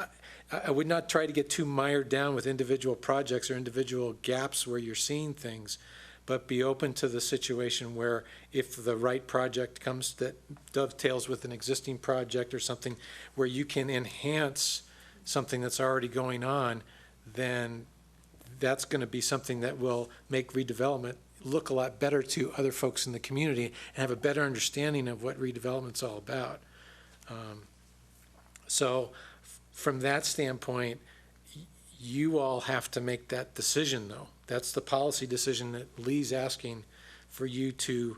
I would not try to get too mired down with individual projects or individual gaps where you're seeing things, but be open to the situation where if the right project comes that dovetails with an existing project or something where you can enhance something that's already going on, then that's going to be something that will make redevelopment look a lot better to other folks in the community and have a better understanding of what redevelopment's all about. So from that standpoint, you all have to make that decision, though. That's the policy decision that Lee's asking for you to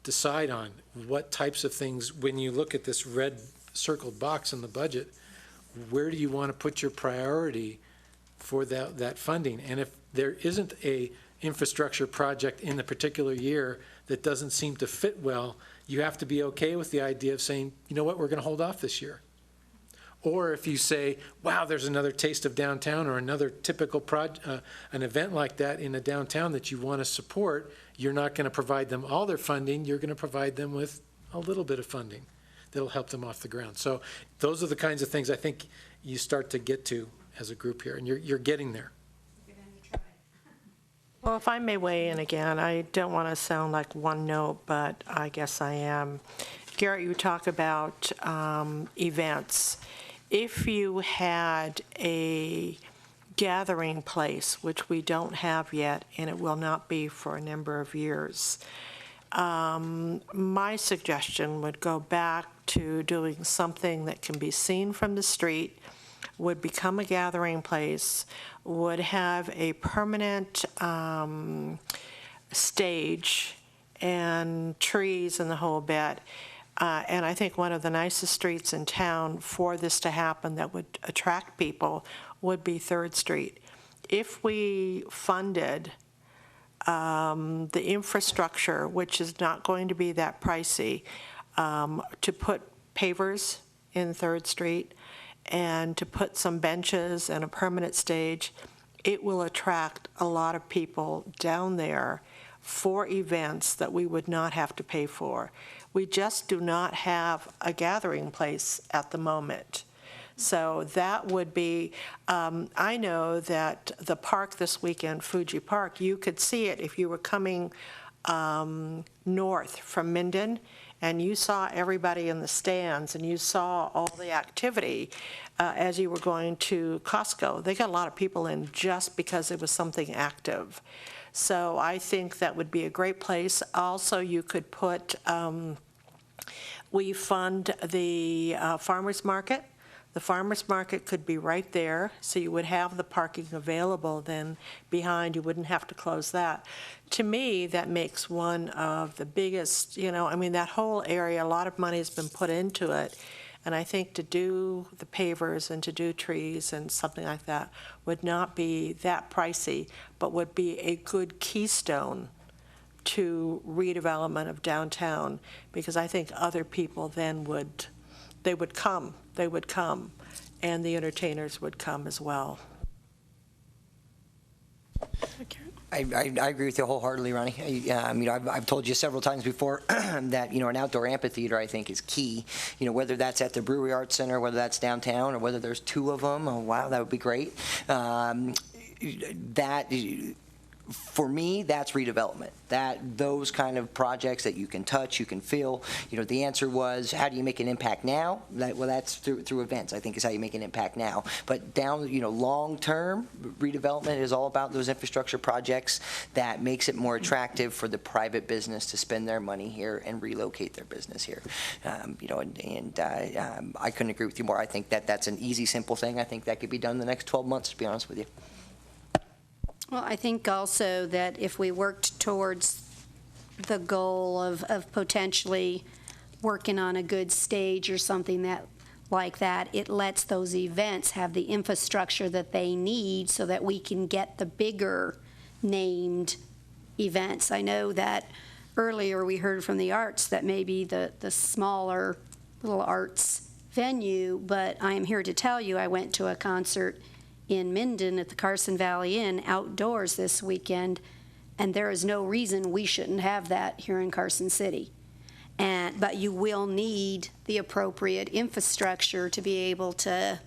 decide on. What types of things, when you look at this red circled box in the budget, where do you want to put your priority for that funding? And if there isn't a infrastructure project in the particular year that doesn't seem to fit well, you have to be okay with the idea of saying, you know what, we're going to hold off this year. Or if you say, wow, there's another taste of downtown or another typical an event like that in a downtown that you want to support, you're not going to provide them all their funding, you're going to provide them with a little bit of funding that'll help them off the ground. So those are the kinds of things I think you start to get to as a group here, and you're getting there. Well, if I may weigh in again, I don't want to sound like one note, but I guess I am. Garrett, you talk about events. If you had a gathering place, which we don't have yet, and it will not be for a number of years, my suggestion would go back to doing something that can be seen from the street, would become a gathering place, would have a permanent stage and trees and the whole bit. And I think one of the nicest streets in town for this to happen that would attract people would be 3rd Street. If we funded the infrastructure, which is not going to be that pricey, to put pavers in 3rd Street and to put some benches and a permanent stage, it will attract a lot of people down there for events that we would not have to pay for. We just do not have a gathering place at the moment. So that would be, I know that the park this weekend, Fuji Park, you could see it if you were coming north from Minden, and you saw everybody in the stands, and you saw all the activity as you were going to Costco. They got a lot of people in just because it was something active. So I think that would be a great place. Also, you could put, we fund the farmer's market. The farmer's market could be right there, so you would have the parking available then behind. You wouldn't have to close that. To me, that makes one of the biggest, I mean, that whole area, a lot of money has been put into it. And I think to do the pavers and to do trees and something like that would not be that pricey, but would be a good keystone to redevelopment of downtown, because I think other people then would come, and the entertainers would come as well. I agree with you wholeheartedly, Ronnie. I've told you several times before that, an outdoor amphitheater, I think, is key. Whether that's at the Brewery Arts Center, whether that's downtown, or whether there's 2 of them, oh, wow, that would be great. For me, that's redevelopment. Those kind of projects that you can touch, you can feel. The answer was, how do you make an impact now? That's through events, I think, is how you make an impact now. But down, long-term, redevelopment is all about those infrastructure projects that makes it more attractive for the private business to spend their money here and relocate their business here. I couldn't agree with you more. I think that's an easy, simple thing. I think that could be done in the next 12 months, to be honest with you. Well, I think also that if we worked towards the goal of potentially working on a good stage or something like that, it lets those events have the infrastructure that they need so that we can get the bigger named events. I know that earlier we heard from the arts that maybe the smaller little arts venue, but I am here to tell you I went to a concert in Minden at the Carson Valley Inn outdoors this weekend, and there is no reason we shouldn't have that here in Carson City. But you will need the appropriate infrastructure to be able to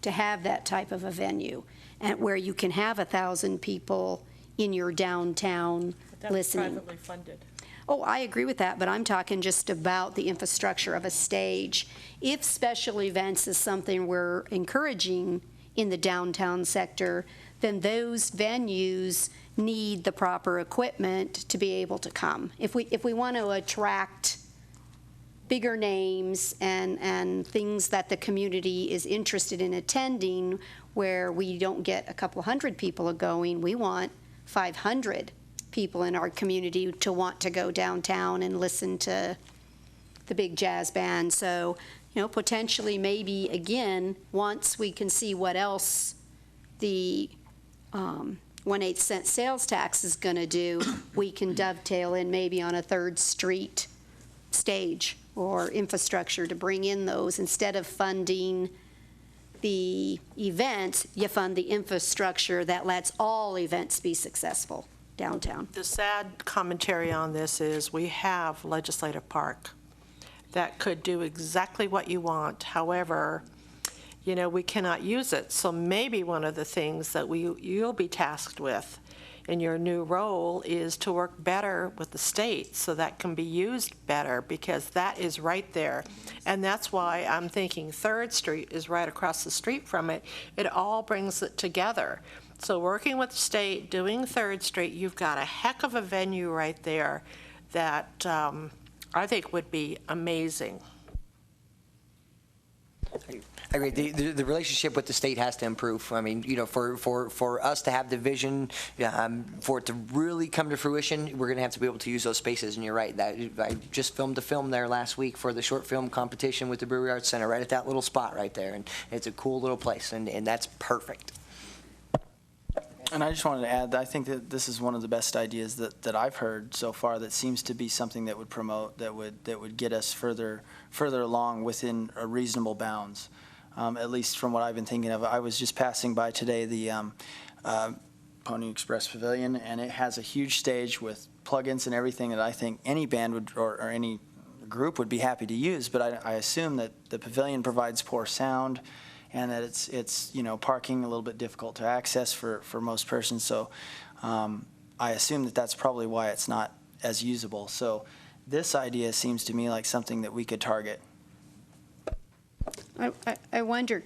have that type of a venue, and where you can have 1,000 people in your downtown listening. That's privately funded. Oh, I agree with that, but I'm talking just about the infrastructure of a stage. If special events is something we're encouraging in the downtown sector, then those venues need the proper equipment to be able to come. If we want to attract bigger names and things that the community is interested in attending, where we don't get a couple hundred people going, we want 500 people in our community to want to go downtown and listen to the big jazz band. So, potentially maybe, again, once we can see what else the 1/8 cent sales tax is going to do, we can dovetail in maybe on a 3rd Street stage or infrastructure to bring in those. Instead of funding the events, you fund the infrastructure that lets all events be successful downtown. The sad commentary on this is we have Legislative Park that could do exactly what you want. However, we cannot use it. So maybe one of the things that you'll be tasked with in your new role is to work better with the state so that can be used better, because that is right there. And that's why I'm thinking 3rd Street is right across the street from it. It all brings it together. So working with the state, doing 3rd Street, you've got a heck of a venue right there that I think would be amazing. I agree. The relationship with the state has to improve. I mean, for us to have the vision, for it to really come to fruition, we're going to have to be able to use those spaces. And you're right. I just filmed a film there last week for the short film competition with the Brewery Arts Center, right at that little spot right there. And it's a cool little place, and that's perfect. And I just wanted to add that I think that this is one of the best ideas that I've heard so far, that seems to be something that would promote, that would get us further along within a reasonable bounds, at least from what I've been thinking of. I was just passing by today the Pony Express Pavilion, and it has a huge stage with plugins and everything that I think any band would or any group would be happy to use. But I assume that the pavilion provides poor sound, and that it's parking a little bit difficult to access for most persons. So I assume that that's probably why it's not as usable. So this idea seems to me like something that we could target. I wonder,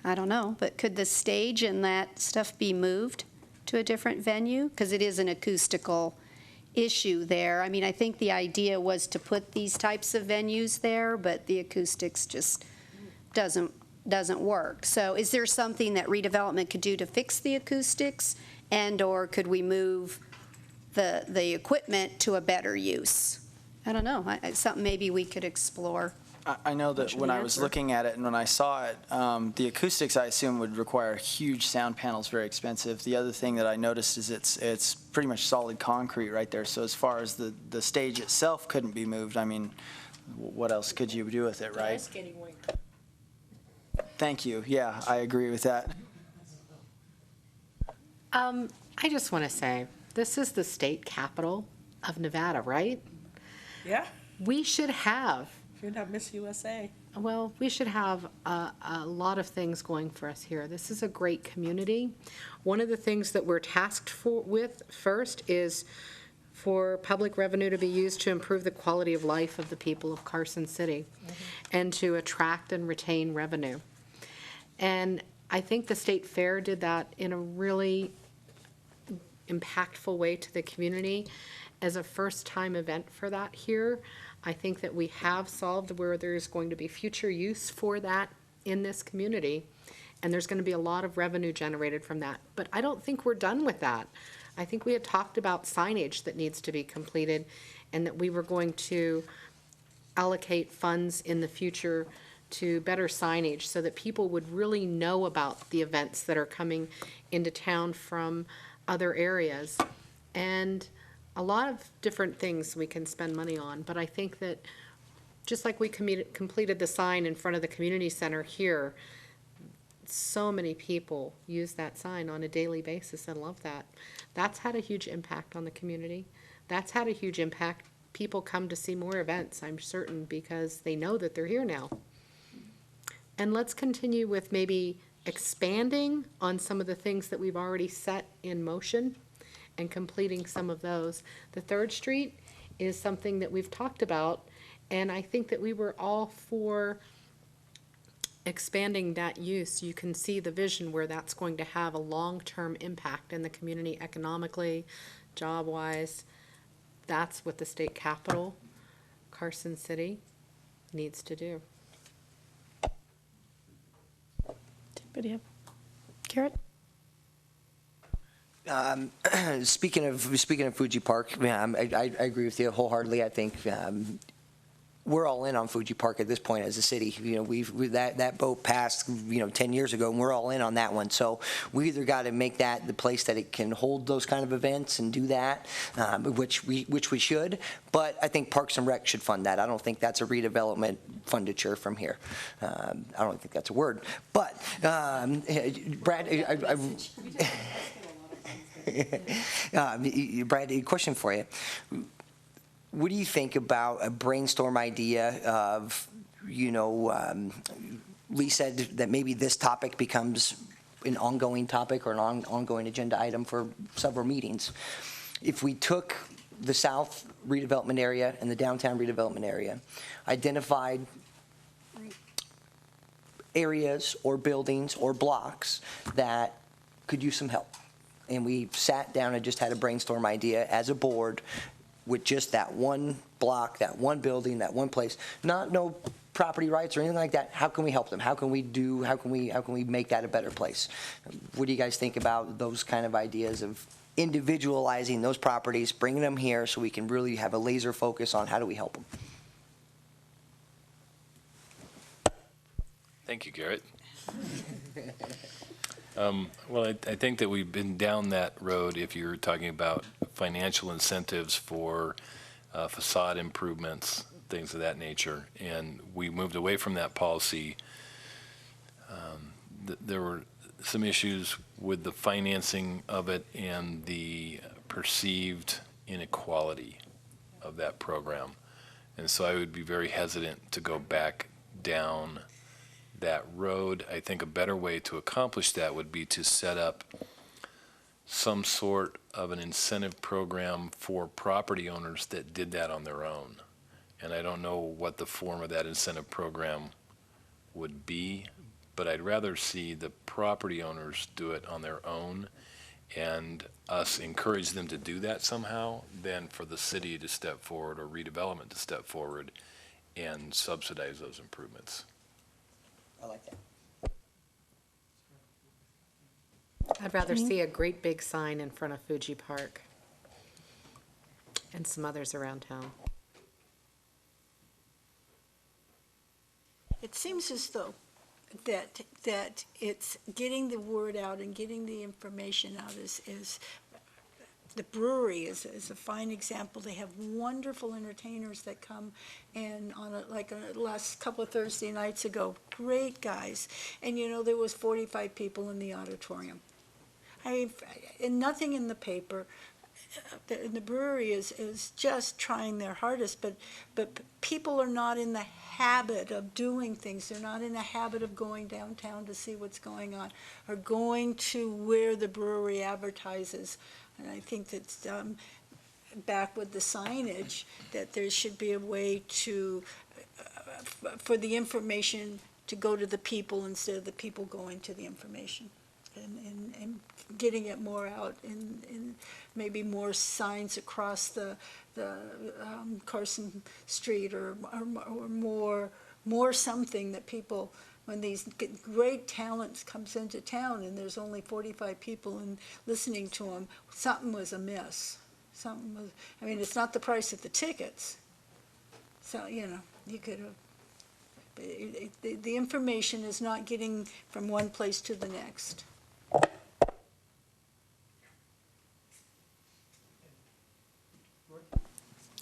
I don't know, but could the stage and that stuff be moved to a different venue? Because it is an acoustical issue there. I mean, I think the idea was to put these types of venues there, but the acoustics just doesn't work. So is there something that redevelopment could do to fix the acoustics, and/or could we move the equipment to a better use? I don't know. It's something maybe we could explore. I know that when I was looking at it and when I saw it, the acoustics I assume would require huge sound panels, very expensive. The other thing that I noticed is it's pretty much solid concrete right there. So as far as the stage itself couldn't be moved, I mean, what else could you do with it, right? Skating rink. Thank you. Yeah, I agree with that. I just want to say, this is the state capital of Nevada, right? Yeah, We should have, you'd have Miss USA. well, we should have a lot of things going for us here. This is a great community. One of the things that we're tasked with first is for public revenue to be used to improve the quality of life of the people of Carson City, and to attract and retain revenue. And I think the State Fair did that in a really impactful way to the community. As a first-time event for that here, I think that we have solved where there's going to be future use for that in this community. and there's going to be a lot of revenue generated from that. But I don't think we're done with that. I think we had talked about signage that needs to be completed, and that we were going to allocate funds in the future to better signage so that people would really know about the events that are coming into town from other areas. And a lot of different things we can spend money on, but I think that just like we completed the sign in front of the community center here, so many people use that sign on a daily basis and love that. That's had a huge impact on the community. That's had a huge impact. People come to see more events, I'm certain, because they know that they're here now. And let's continue with maybe expanding on some of the things that we've already set in motion and completing some of those. The 3rd Street is something that we've talked about, and I think that we were all for expanding that use. You can see the vision where that's going to have a long-term impact in the community economically, job-wise. That's what the state capital, Carson City, needs to do. Anybody have? Garrett? Speaking of Fuji Park, I agree with you wholeheartedly. I think we're all in on Fuji Park at this point as a city. You know, that boat passed 10 years ago, and we're all in on that one. So we either got to make that the place that it can hold those kind of events and do that, which we should. But I think Parks and Rec should fund that. I don't think that's a redevelopment funditure from here. I don't think that's a word. But Brad, Brad, a question for you. What do you think about a brainstorm idea of, Lee said that maybe this topic becomes an ongoing topic or an ongoing agenda item for several meetings. If we took the south redevelopment area and the downtown redevelopment area, identified areas or buildings or blocks that could use some help, and we sat down and just had a brainstorm idea as a board with just that one block, that one building, that one place, no property rights or anything like that. How can we help them? How can we make that a better place? What do you guys think about those kind of ideas of individualizing those properties, bringing them here so we can really have a laser focus on how do we help them? Thank you, Garrett. Well, I think that we've been down that road if you're talking about financial incentives for facade improvements, things of that nature. And we moved away from that policy. There were some issues with the financing of it and the perceived inequality of that program. And so I would be very hesitant to go back down that road. I think a better way to accomplish that would be to set up some sort of an incentive program for property owners that did that on their own. And I don't know what the form of that incentive program would be, but I'd rather see the property owners do it on their own and us encourage them to do that somehow than for the city to step forward or redevelopment to step forward and subsidize those improvements. I like that. I'd rather see a great big sign in front of Fuji Park and some others around town. It seems as though that it's getting the word out and getting the information out is the brewery is a fine example. They have wonderful entertainers that come, and on a last couple of Thursday nights ago, great guys. And there was 45 people in the auditorium. I mean, and nothing in the paper. The brewery is just trying their hardest, but people are not in the habit of doing things. They're not in the habit of going downtown to see what's going on, or going to where the brewery advertises. And I think that's back with the signage, that there should be a way to, for the information to go to the people instead of the people going to the information. And getting it more out in maybe more signs across the Carson Street, or more something that people when these great talents comes into town and there's only 45 people and listening to them, something was amiss. Something was, I mean, it's not the price of the tickets. So, you know, you could have, the information is not getting from one place to the next.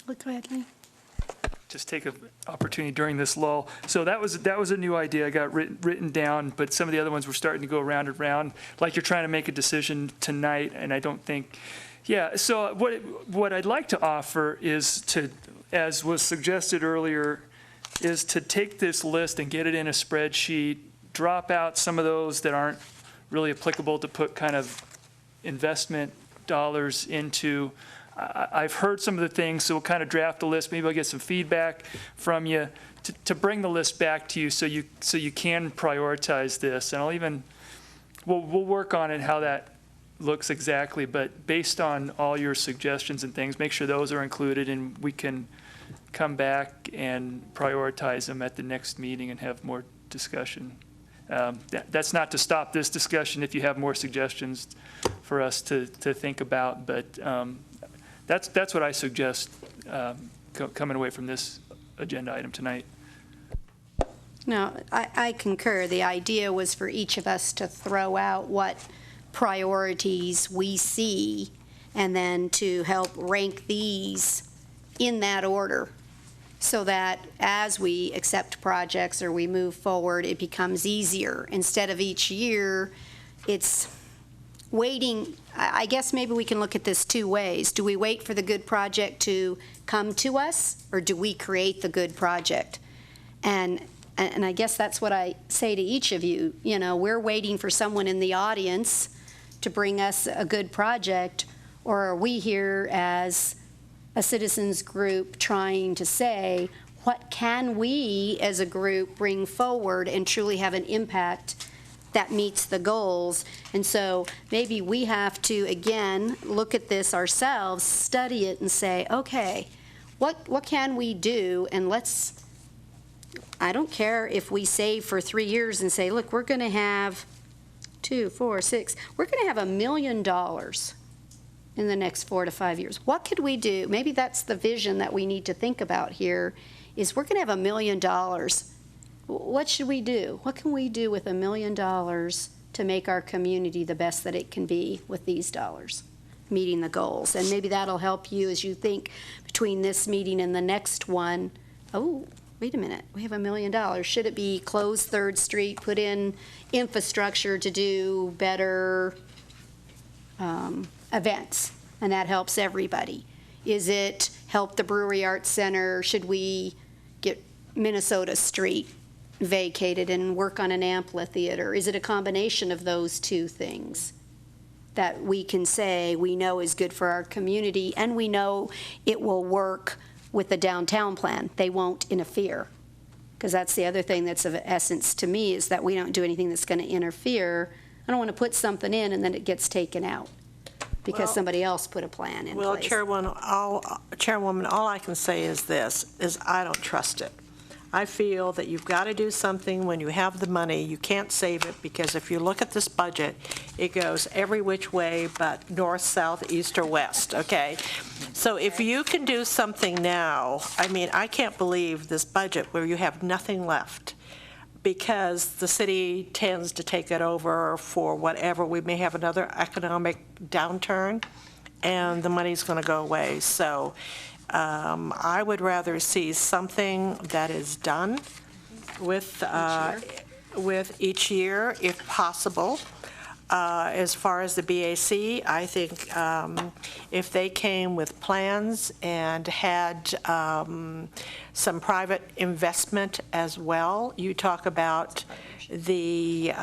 Go ahead, Lee. Just take an opportunity during this lull. So that was a new idea I got written down, but some of the other ones were starting to go round and round, like you're trying to make a decision tonight, and I don't think, yeah. So what I'd like to offer is to, as was suggested earlier, is to take this list and get it in a spreadsheet, drop out some of those that aren't really applicable to put kind of investment dollars into. I've heard some of the things, so we'll kind of draft a list. Maybe I'll get some feedback from you to bring the list back to you so you can prioritize this. And we'll work on it, how that looks exactly. But based on all your suggestions and things, make sure those are included, and we can come back and prioritize them at the next meeting and have more discussion. That's not to stop this discussion if you have more suggestions for us to think about, but that's what I suggest coming away from this agenda item tonight. No, I concur. The idea was for each of us to throw out what priorities we see and then to help rank these in that order so that as we accept projects or we move forward, it becomes easier. Instead of each year, it's waiting. I guess maybe we can look at this two ways. Do we wait for the good project to come to us, or do we create the good project? And I guess that's what I say to each of you. You know, we're waiting for someone in the audience to bring us a good project, or are we here as a citizens group trying to say, what can we as a group bring forward and truly have an impact that meets the goals? And so maybe we have to, again, look at this ourselves, study it, and say, okay, what can we do? And let's, I don't care if we save for 3 years and say, look, we're going to have 2, 4, 6, we're going to have $1 million in the next 4 to 5 years. What could we do? Maybe that's the vision that we need to think about here, is we're going to have $1 million. What should we do? What can we do with $1 million to make our community the best that it can be with these dollars, meeting the goals? And maybe that'll help you as you think between this meeting and the next one. Oh, wait a minute, we have $1 million. Should it be close 3rd Street, put in infrastructure to do better events? And that helps everybody. Is it help the Brewery Arts Center? Should we get Minnesota Street vacated and work on an amphitheater? Is it a combination of those two things that we can say we know is good for our community, and we know it will work with the downtown plan? They won't interfere, because that's the other thing that's of essence to me, is that we don't do anything that's going to interfere. I don't want to put something in and then it gets taken out because somebody else put a plan in place. Chairwoman, all I can say is this, is I don't trust it. I feel that you've got to do something when you have the money. You can't save it, because if you look at this budget, it goes every which way but north, south, east, or west, okay? So if you can do something now, I mean, I can't believe this budget where you have nothing left, because the city tends to take it over for whatever. We may have another economic downturn, and the money's going to go away. So I would rather see something that is done with each year, if possible. As far as the BAC, I think if they came with plans and had some private investment as well. You talk about the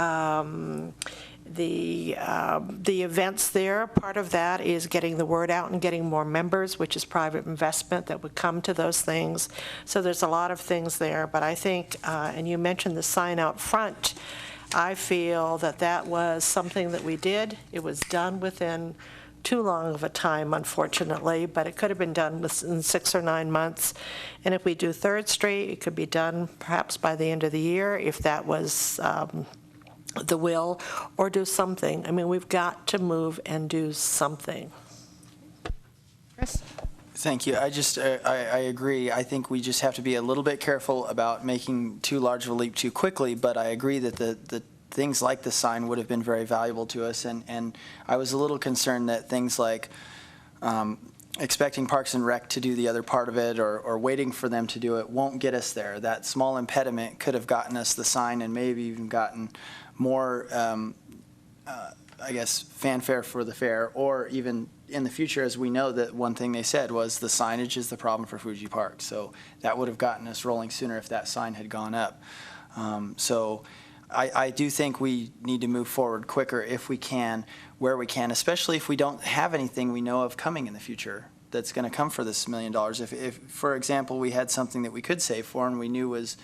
events there. Part of that is getting the word out and getting more members, which is private investment that would come to those things. So there's a lot of things there. But I think, and you mentioned the sign out front, I feel that that was something that we did. It was done within too long of a time, unfortunately, but it could have been done in 6 or 9 months. And if we do Third Street, it could be done perhaps by the end of the year, if that was the will, or do something. I mean, we've got to move and do something. Chris? Thank you. I agree. I think we just have to be a little bit careful about making too large of a leap too quickly, but I agree that the things like the sign would have been very valuable to us, and I was a little concerned that things like expecting Parks and Rec to do the other part of it or waiting for them to do it won't get us there. That small impediment could have gotten us the sign and maybe even gotten more, I guess, fanfare for the fair, or even in the future, as we know that one thing they said was the signage is the problem for Fuji Park. So that would have gotten us rolling sooner if that sign had gone up. So I do think we need to move forward quicker if we can, where we can, especially if we don't have anything we know of coming in the future that's going to come for this $1 million. If, for example, we had something that we could save for and we knew was,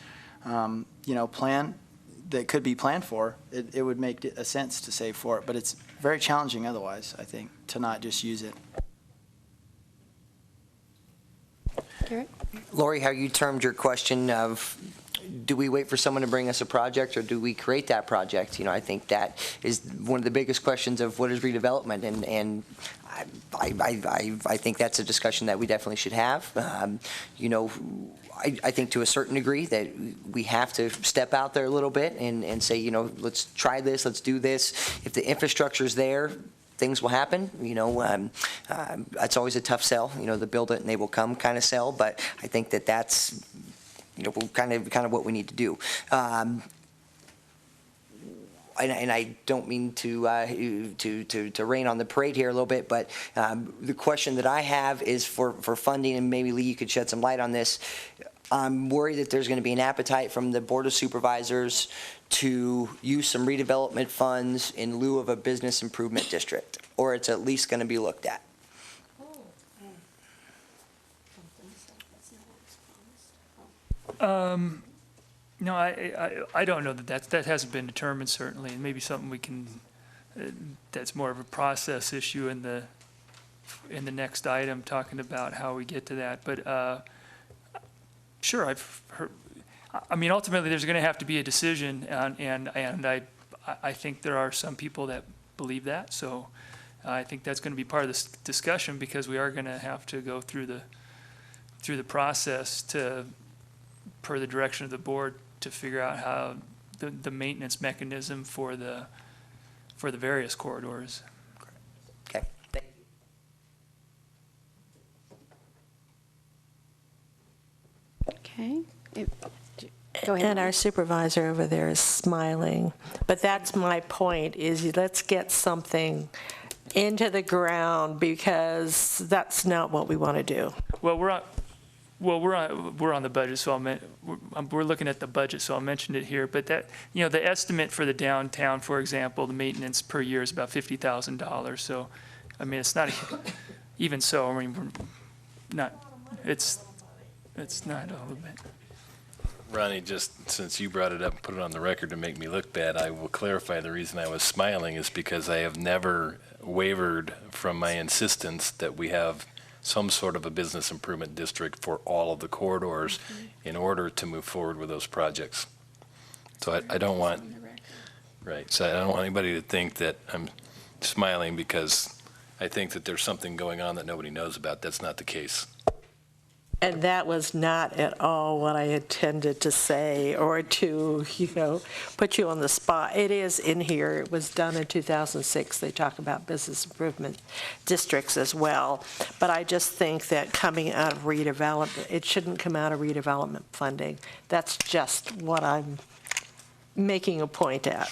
that could be planned for, it would make a sense to save for it. But it's very challenging otherwise, I think, to not just use it. Garrett? Lori, how you termed your question of, do we wait for someone to bring us a project or do we create that project? I think that is one of the biggest questions of what is redevelopment, and I think that's a discussion that we definitely should have. I think to a certain degree that we have to step out there a little bit and say, let's try this, let's do this. If the infrastructure's there, things will happen. It's always a tough sell, the build it and they will come kind of sell, but I think that's kind of what we need to do. And I don't mean to rain on the parade here a little bit, but the question that I have is for funding, and maybe Lee, you could shed some light on this. I'm worried that there's going to be an appetite from the Board of Supervisors to use some redevelopment funds in lieu of a business improvement district, or it's at least going to be looked at. No, I don't know that hasn't been determined, certainly, and maybe something we can, that's more of a process issue in the next item, talking about how we get to that. But sure, I've heard, ultimately, there's going to have to be a decision, and I think there are some people that believe that, so I think that's going to be part of this discussion, because we are going to have to go through the process per the direction of the board, to figure out how the maintenance mechanism for the various corridors. Okay, thank Okay. Go ahead. And our supervisor over there is smiling. But that's my point, is let's get something into the ground, because that's not what we want to do. Well, we're on the budget, so we're looking at the budget, so I'll mention it here. But that, the estimate for the downtown, for example, the maintenance per year is about $50,000. So, it's not even so. We're not. It's not a little bit. Ronnie, just since you brought it up and put it on the record to make me look bad, I will clarify the reason I was smiling is because I have never wavered from my insistence that we have some sort of a business improvement district for all of the corridors in order to move forward with those projects. So I don't want, right, so I don't want anybody to think that I'm smiling because I think that there's something going on that nobody knows about. That's not the case. And that was not at all what I intended to say, or to, put you on the spot. It is in here. It was done in 2006. They talk about business improvement districts as well. But I just think that coming out of redevelopment, it shouldn't come out of redevelopment funding. That's just what I'm making a point at.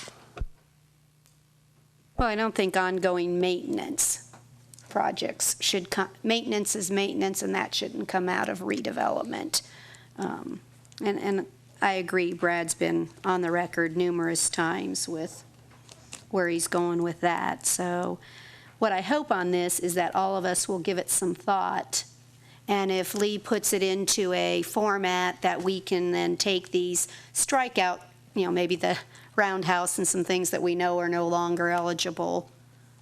Well, I don't think ongoing maintenance projects should come, maintenance is maintenance, and that shouldn't come out of redevelopment. And I agree, Brad's been on the record numerous times with where he's going with that. So what I hope on this is that all of us will give it some thought, and if Lee puts it into a format that we can then take these strikeout, maybe the roundhouse and some things that we know are no longer eligible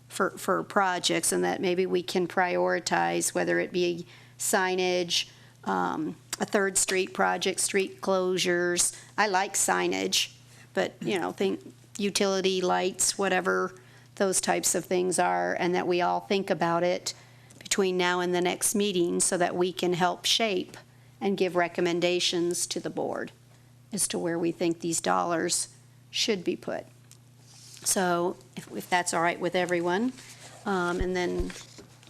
for projects, and that maybe we can prioritize, whether it be signage, a third street project, street closures. I like signage, but, think utility lights, whatever those types of things are, and that we all think about it between now and the next meeting so that we can help shape and give recommendations to the board as to where we think these dollars should be put. So if that's all right with everyone, and then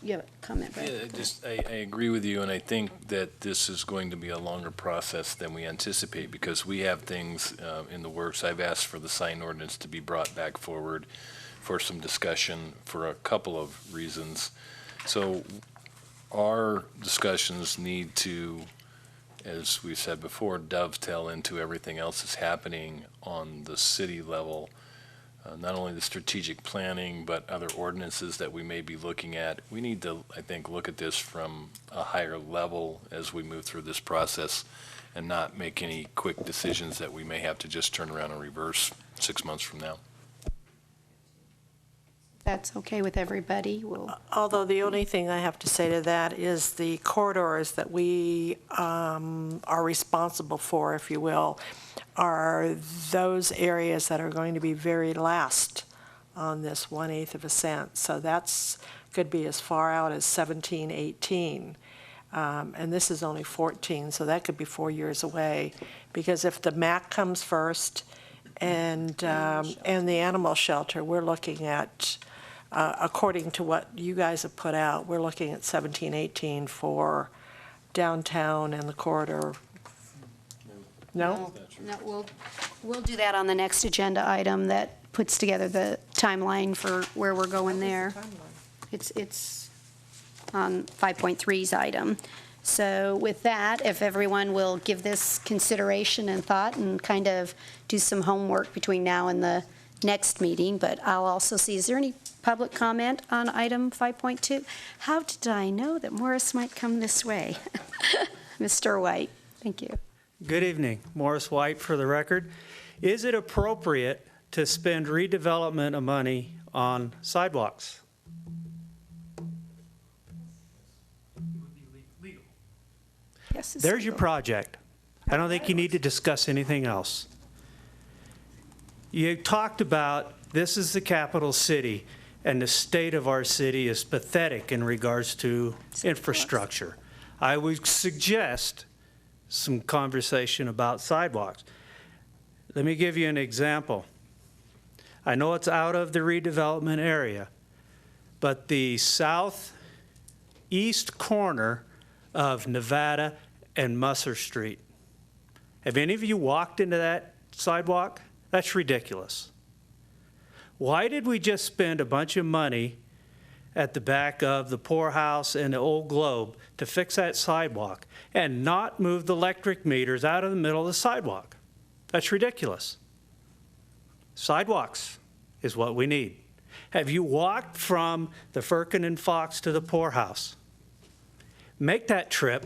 you have a comment, Brad? Yeah, I agree with you, and I think that this is going to be a longer process than we anticipate because we have things in the works. I've asked for the sign ordinance to be brought back forward for some discussion for a couple of reasons. So our discussions need to, as we said before, dovetail into everything else that's happening on the city level. Not only the strategic planning, but other ordinances that we may be looking at. We need to, I think, look at this from a higher level as we move through this process and not make any quick decisions that we may have to just turn around and reverse 6 months from now. That's okay with everybody? Although the only thing I have to say to that is the corridors that we are responsible for, if you will, are those areas that are going to be very last on this 1/8 of a cent. So that's could be as far out as 17, 18. And this is only 14, so that could be 4 years away. Because if the MAC comes first and the animal shelter, we're looking at, according to what you guys have put out, we're looking at 17, 18 for downtown and the corridor. No? No, we'll do that on the next agenda item that puts together the timeline for where we're going there. It's on 5.3's item. So with that, if everyone will give this consideration and thought and kind of do some homework between now and the next meeting, but I'll also see, is there any public comment on item 5.2? How did I know that Morris might come this way? Mr. White, thank you. Good evening, Morris White for the record. Is it appropriate to spend redevelopment of money on sidewalks? Yes, it's There's your legal. project. I don't think you need to discuss anything else. You talked about this is the capital city, and the state of our city is pathetic in regards to infrastructure. I would suggest some conversation about sidewalks. Let me give you an example. I know it's out of the redevelopment area, but the southeast corner of Nevada and Musser Street. Have any of you walked into that sidewalk? That's ridiculous. Why did we just spend a bunch of money at the back of the poorhouse and the old Globe to fix that sidewalk and not move the electric meters out of the middle of the sidewalk? That's ridiculous. Sidewalks is what we need. Have you walked from the Firkin and Fox to the poorhouse? Make that trip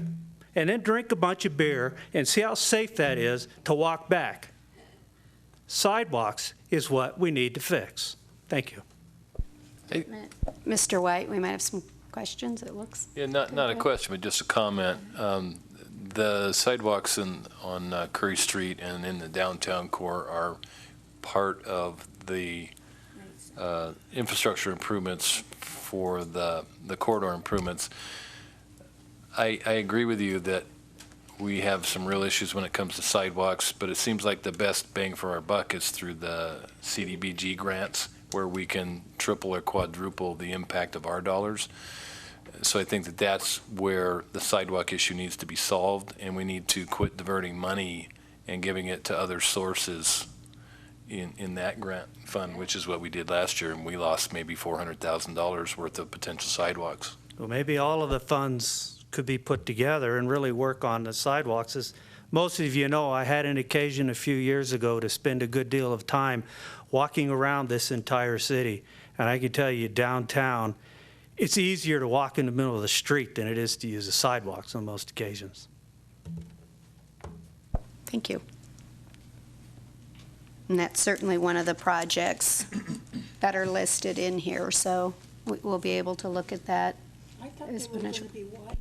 and then drink a bunch of beer and see how safe that is to walk back. Sidewalks is what we need to fix. Thank you. Mr. White, we might have some questions, it looks. Yeah, not a question, but just a comment. The sidewalks on Curry Street and in the downtown core are part of the infrastructure improvements for the corridor improvements. I agree with you that we have some real issues when it comes to sidewalks, but it seems like the best bang for our buck is through the CDBG grants, where we can triple or quadruple the impact of our dollars. So I think that that's where the sidewalk issue needs to be solved, and we need to quit diverting money and giving it to other sources in that grant fund, which is what we did last year, and we lost maybe $400,000 worth of potential sidewalks. Well, maybe all of the funds could be put together and really work on the sidewalks. As most of you know, I had an occasion a few years ago to spend a good deal of time walking around this entire city. And I can tell you, downtown, it's easier to walk in the middle of the street than it is to use the sidewalks on most occasions. Thank you. And that's certainly one of the projects that are listed in here, so we'll be able to look at that. I thought As they were going to potential. be wide.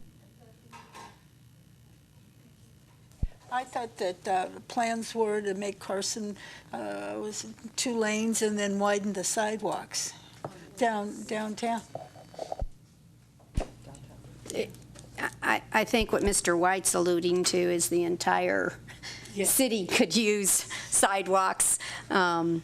I thought that the plans were to make Carson, was 2 lanes and then widen the sidewalks downtown. I think what Mr. White's alluding to is the entire city could use sidewalks. And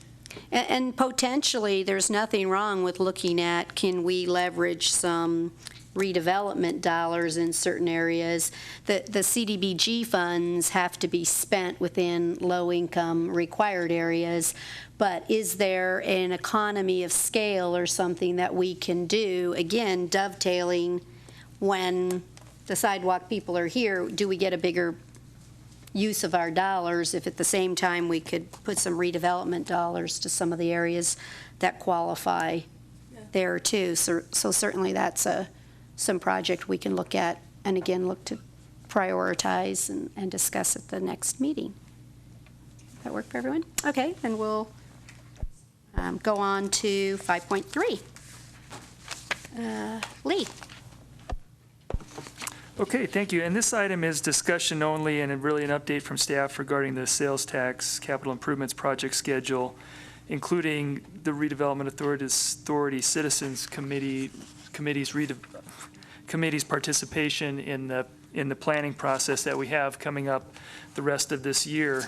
potentially, there's nothing wrong with looking at, can we leverage some redevelopment dollars in certain areas? The CDBG funds have to be spent within low-income required areas, but is there an economy of scale or something that we can do, again, dovetailing when the sidewalk people are here, do we get a bigger use of our dollars if at the same time we could put some redevelopment dollars to some of the areas that qualify there too? So certainly that's some project we can look at, and again, look to prioritize and discuss at the next meeting. That work for everyone? Okay, then we'll go on to 5.3. Lee. Okay, thank you. And this item is discussion only and really an update from staff regarding the sales tax capital improvements project schedule, including the Redevelopment Authority Citizens Committee's participation in the planning process that we have coming up the rest of this year.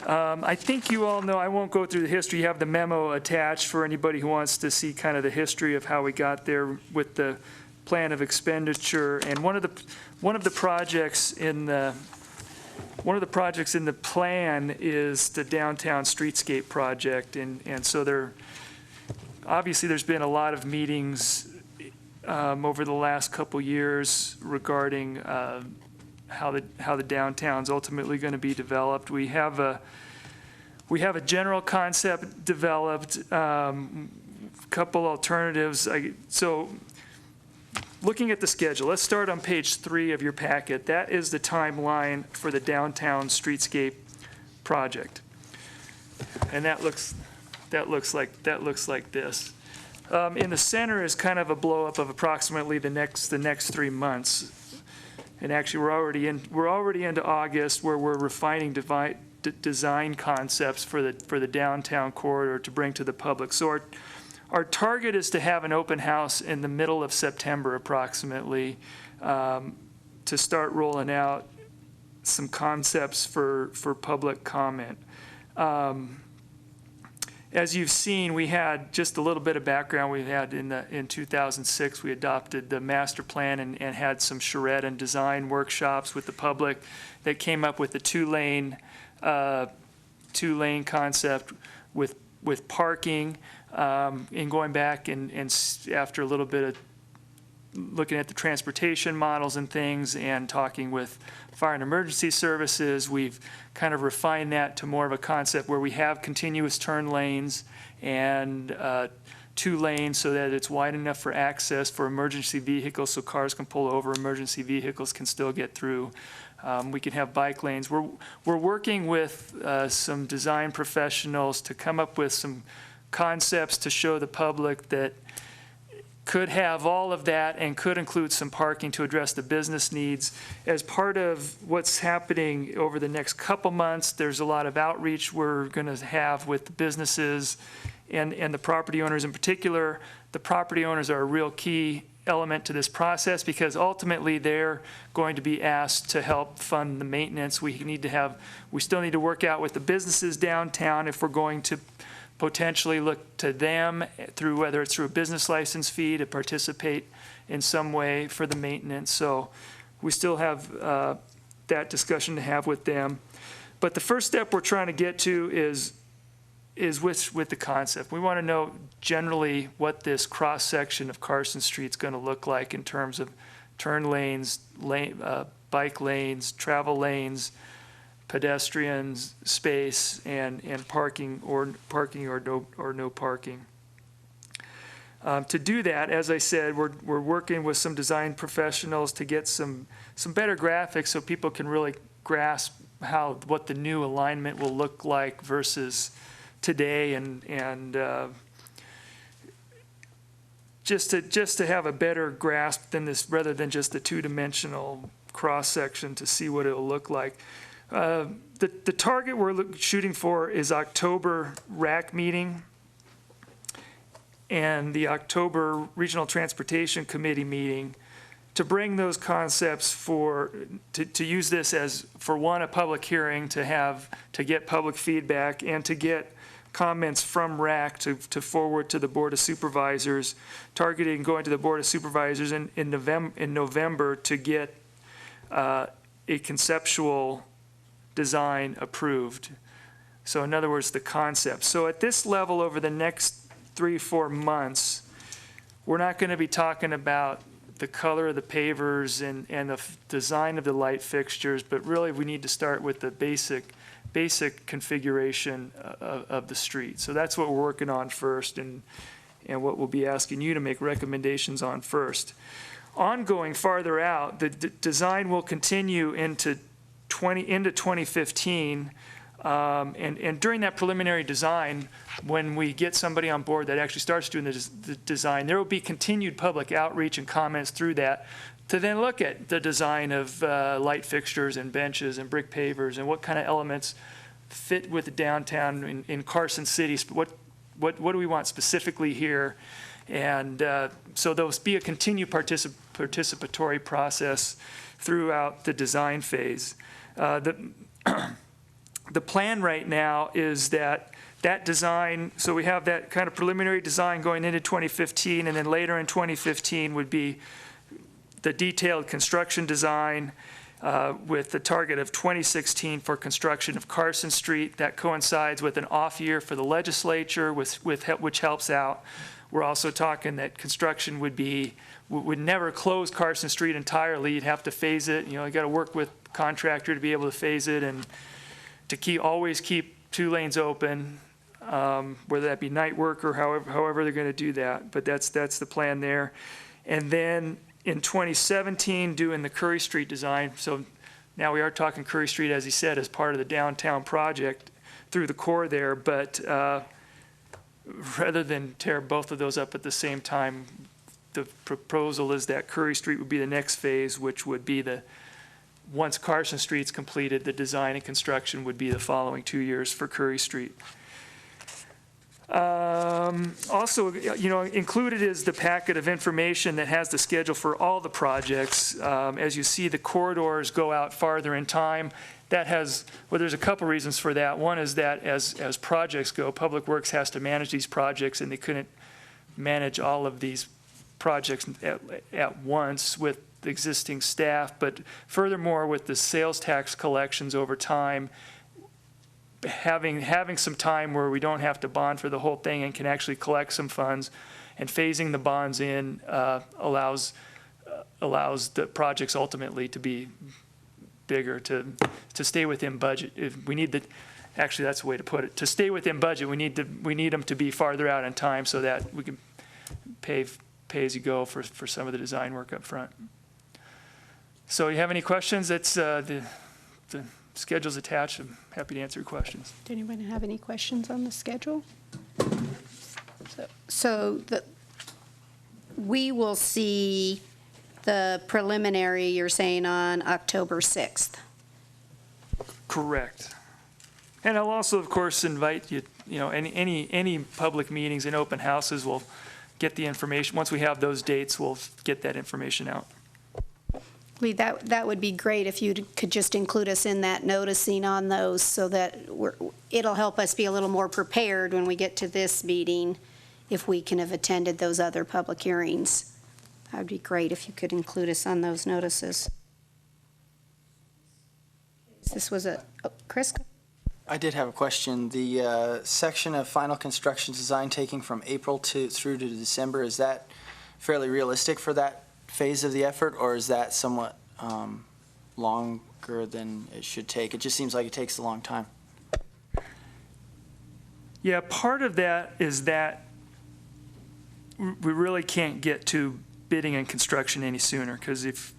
I think you all know, I won't go through the history. You have the memo attached for anybody who wants to see kind of the history of how we got there with the plan of expenditure. And one of the projects in the plan is the downtown streetscape project, and so obviously there's been a lot of meetings over the last couple years regarding how the downtown's ultimately going to be developed. We have a general concept developed, couple alternatives. So looking at the schedule, let's start on page 3 of your packet. That is the timeline for the downtown streetscape project, and that looks like this. In the center is kind of a blow up of approximately the next 3 months, and actually we're already into August, where we're refining design concepts for the downtown corridor to bring to the public. So our target is to have an open house in the middle of September approximately, to start rolling out some concepts for public comment. As you've seen, we had just a little bit of background. We had in 2006, we adopted the master plan and had some charrette and design workshops with the public that came up with the two-lane concept with parking. And going back and after a little bit of looking at the transportation models and things and talking with fire and emergency services, we've kind of refined that to more of a concept where we have continuous turn lanes and 2 lanes so that it's wide enough for access for emergency vehicles so cars can pull over, emergency vehicles can still get through. We can have bike lanes. We're working with some design professionals to come up with some concepts to show the public that could have all of that and could include some parking to address the business needs. As part of what's happening over the next couple months, there's a lot of outreach we're going to have with the businesses and the property owners in particular. The property owners are a real key element to this process because ultimately they're going to be asked to help fund the maintenance. We still need to work out with the businesses downtown if we're going to potentially look to them through whether it's through a business license fee to participate in some way for the maintenance. So we still have that discussion to have with them. But the first step we're trying to get to is with the concept. We want to know generally what this cross section of Carson Street is going to look like in terms of turn lanes, bike lanes, travel lanes, pedestrians, space, and parking or no parking. To do that, as I said, we're working with some design professionals to get some better graphics so people can really grasp what the new alignment will look like versus today, and just to have a better grasp than this, rather than just the two-dimensional cross-section to see what it'll look like. The target we're shooting for is October RAC meeting and the October Regional Transportation Committee meeting, to bring those concepts to use this as, for one, a public hearing, to get public feedback and to get comments from RAC to forward to the Board of Supervisors, targeting going to the Board of Supervisors in November to get a conceptual design approved. So in other words, the concept. So at this level, over the next 3-4 months, we're not going to be talking about the color of the pavers and the design of the light fixtures, but really we need to start with the basic configuration of the street. So that's what we're working on first, and what we'll be asking you to make recommendations on first. Ongoing farther out, the design will continue into 2015, and during that preliminary design, when we get somebody on board that actually starts doing the design, there will be continued public outreach and comments through that to then look at the design of light fixtures and benches and brick pavers and what kind of elements fit with the downtown in Carson City. What do we want specifically here? And so there'll be a continued participatory process throughout the design phase. The plan right now is that design, so we have that kind of preliminary design going into 2015, and then later in 2015 would be the detailed construction design with the target of 2016 for construction of Carson Street. That coincides with an off year for the legislature, which helps out. We're also talking that construction would never close Carson Street entirely. You'd have to phase it. You got to work with the contractor to be able to phase it and to always keep 2 lanes open, whether that be night work or however they're going to do that. But that's the plan there. And then in 2017, doing the Curry Street design. So now we are talking Curry Street, as he said, as part of the downtown project through the core there. But rather than tear both of those up at the same time, the proposal is that Curry Street would be the next phase, which would be once Carson Street's completed, the design and construction would be the following 2 years for Curry Street. Also, included is the packet of information that has the schedule for all the projects. As you see, the corridors go out farther in time. There's a couple reasons for that. One is that as projects go, Public Works has to manage these projects, and they couldn't manage all of these projects at once with the existing staff. But furthermore, with the sales tax collections over time, having some time where we don't have to bond for the whole thing and can actually collect some funds, and phasing the bonds in allows the projects ultimately to be bigger, to stay within budget. If we need actually that's the way to put it. To stay within budget, we need them to be farther out in time so that we can pay as you go for some of the design work up front. So you have any questions? That's the schedule's attached. I'm happy to answer your questions. Does anyone have any questions on the schedule? So we will see the preliminary, you're saying, on October 6th. Correct. And I'll also, of course, invite you, any public meetings and open houses, we'll get the information. Once we have those dates, we'll get that information out. Lee, that would be great if you could just include us in that noticing on those, so that it'll help us be a little more prepared when we get to this meeting, if we can have attended those other public hearings. That would be great if you could include us on those notices. This was Chris? I did have a question. The section of final construction design taking from April through to December, is that fairly realistic for that phase of the effort, or is that somewhat longer than it should take? It just seems like it takes a long time. Yeah, part of that is that we really can't get to bidding and construction any sooner, because if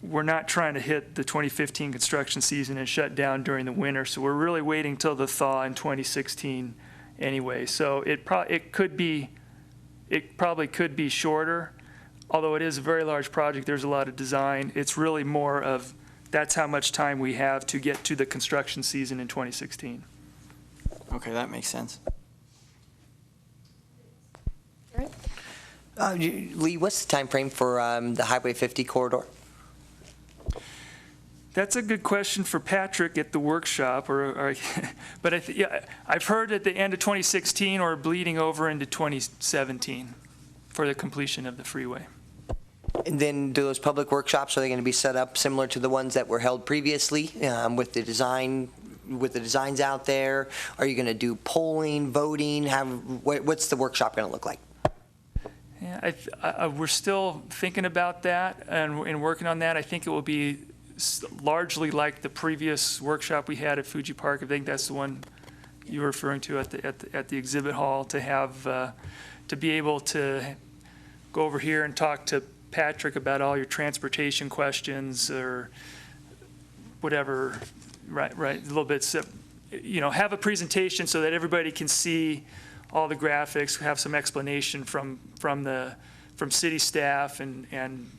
we're not trying to hit the 2015 construction season and shut down during the winter, so we're really waiting till the thaw in 2016 anyway. So it could be it probably could be shorter. Although it is a very large project, there's a lot of design. It's really more of, that's how much time we have to get to the construction season in 2016. Okay, that makes sense. Lee, what's the time frame for the Highway 50 corridor? That's a good question for Patrick at the workshop, but I've heard at the end of 2016 or bleeding over into 2017 for the completion of the freeway. And then do those public workshops, are they going to be set up similar to the ones that were held previously with the designs out there? Are you going to do polling, voting? What's the workshop going to look like? Yeah, we're still thinking about that and working on that. I think it will be largely like the previous workshop we had at Fuji Park. I think that's the one you were referring to at the exhibit hall, to have to be able to go over here and talk to Patrick about all your transportation questions or whatever. Right, a little bit. Have a presentation so that everybody can see all the graphics, have some explanation from city staff, and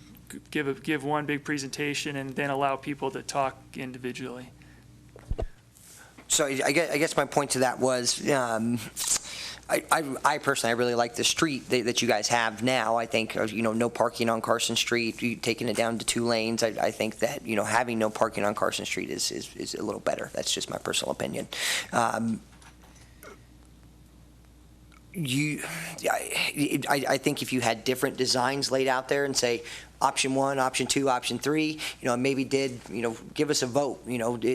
give one big presentation, and then allow people to talk individually. So I guess my point to that was, I personally, I really like the street that you guys have now. I think, no parking on Carson Street, taking it down to 2 lanes. I think that, having no parking on Carson Street is a little better. That's just my personal opinion. I think if you had different designs laid out there and say, option 1, option 2, option 3, maybe give us a vote,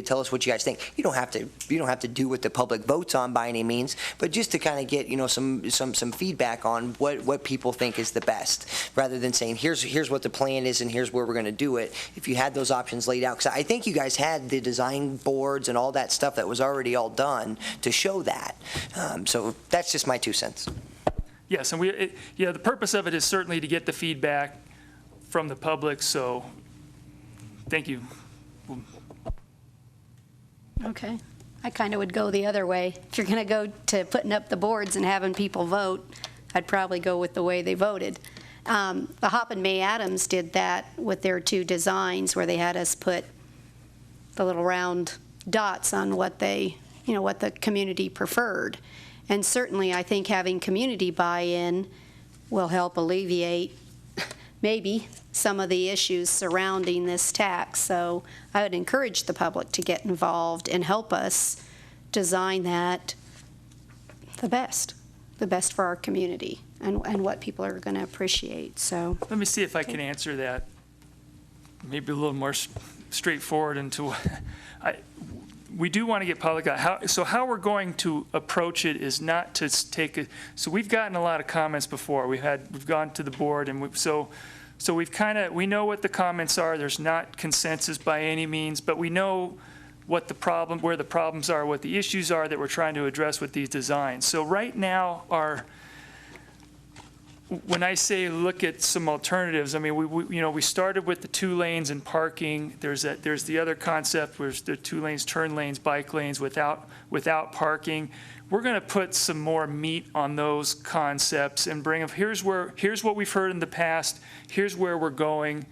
tell us what you guys think. You don't have to do what the public votes on by any means, but just to kind of get, some feedback on what people think is the best, rather than saying, here's what the plan is and here's where we're going to do it. If you had those options laid out, because I think you guys had the design boards and all that stuff that was already all done to show that. So that's just my 2 cents. Yes, and the purpose of it is certainly to get the feedback from the public, so thank you. Okay. I kind of would go the other way. If you're going to go to putting up the boards and having people vote, I'd probably go with the way they voted. The Hop and May Adams did that with their 2 designs, where they had us put the little round dots on what what the community preferred. And certainly, I think having community buy-in will help alleviate maybe some of the issues surrounding this tax. So I would encourage the public to get involved and help us design that the best for our community and what people are going to appreciate. So let me see if I can answer that maybe a little more straightforward into we do want to get public out. So how we're going to approach it is not to take it. So we've gotten a lot of comments before. We've gone to the board, and so we know what the comments are. There's not consensus by any means, but we know where the problems are, what the issues are that we're trying to address with these designs. So right now, when I say look at some alternatives, I mean, we started with the 2 lanes and parking. There's the other concept where the 2 lanes, turn lanes, bike lanes without parking. We're going to put some more meat on those concepts and bring up, here's what we've heard in the past, here's where we're going.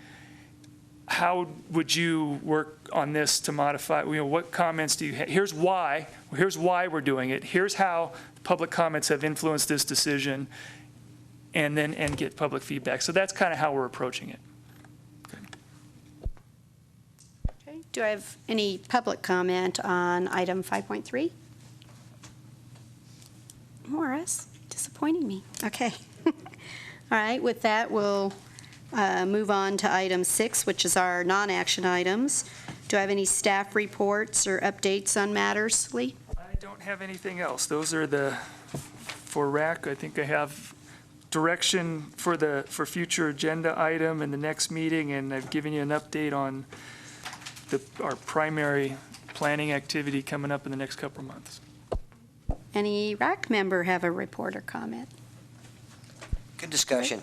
How would you work on this to modify, what comments do you have? Here's why we're doing it. Here's how public comments have influenced this decision. And get public feedback. So that's kind of how we're approaching it. okay. Do I have any public comment on item 5.3? Morris, disappointing me. Okay. All right, with that, we'll move on to item 6, which is our non-action items. Do I have any staff reports or updates on matters, Lee? I don't have anything else. Those are for RAC, I think I have direction for future agenda item in the next meeting, and I've given you an update on our primary planning activity coming up in the next couple of months. Any RAC member have a report or comment? Good discussion.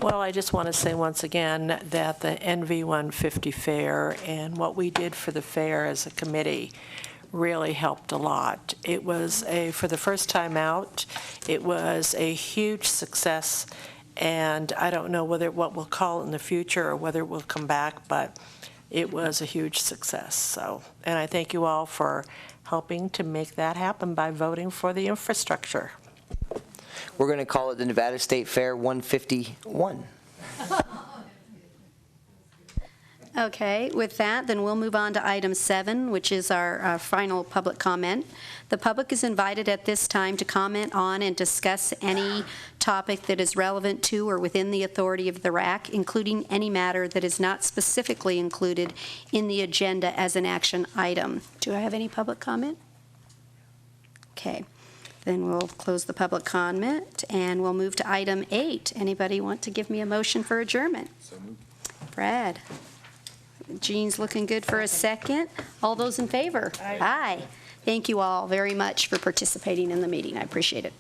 Well, I just want to say once again that the NV 150 fair and what we did for the fair as a committee really helped a lot. It was for the first time out, it was a huge success, and I don't know what we'll call it in the future or whether it will come back, but it was a huge success. So, and I thank you all for helping to make that happen by voting for the infrastructure. We're going to call it the Nevada State Fair 151. Okay, with that, then we'll move on to item 7, which is our final public comment. The public is invited at this time to comment on and discuss any topic that is relevant to or within the authority of the RAC, including any matter that is not specifically included in the agenda as an action item. Do I have any public comment? Okay, then we'll close the public comment, and we'll move to item 8. Anybody want to give me a motion for adjournment? Brad? Jean's looking good for a second. All those in favor? Aye. Thank you all very much for participating in the meeting. I appreciate it.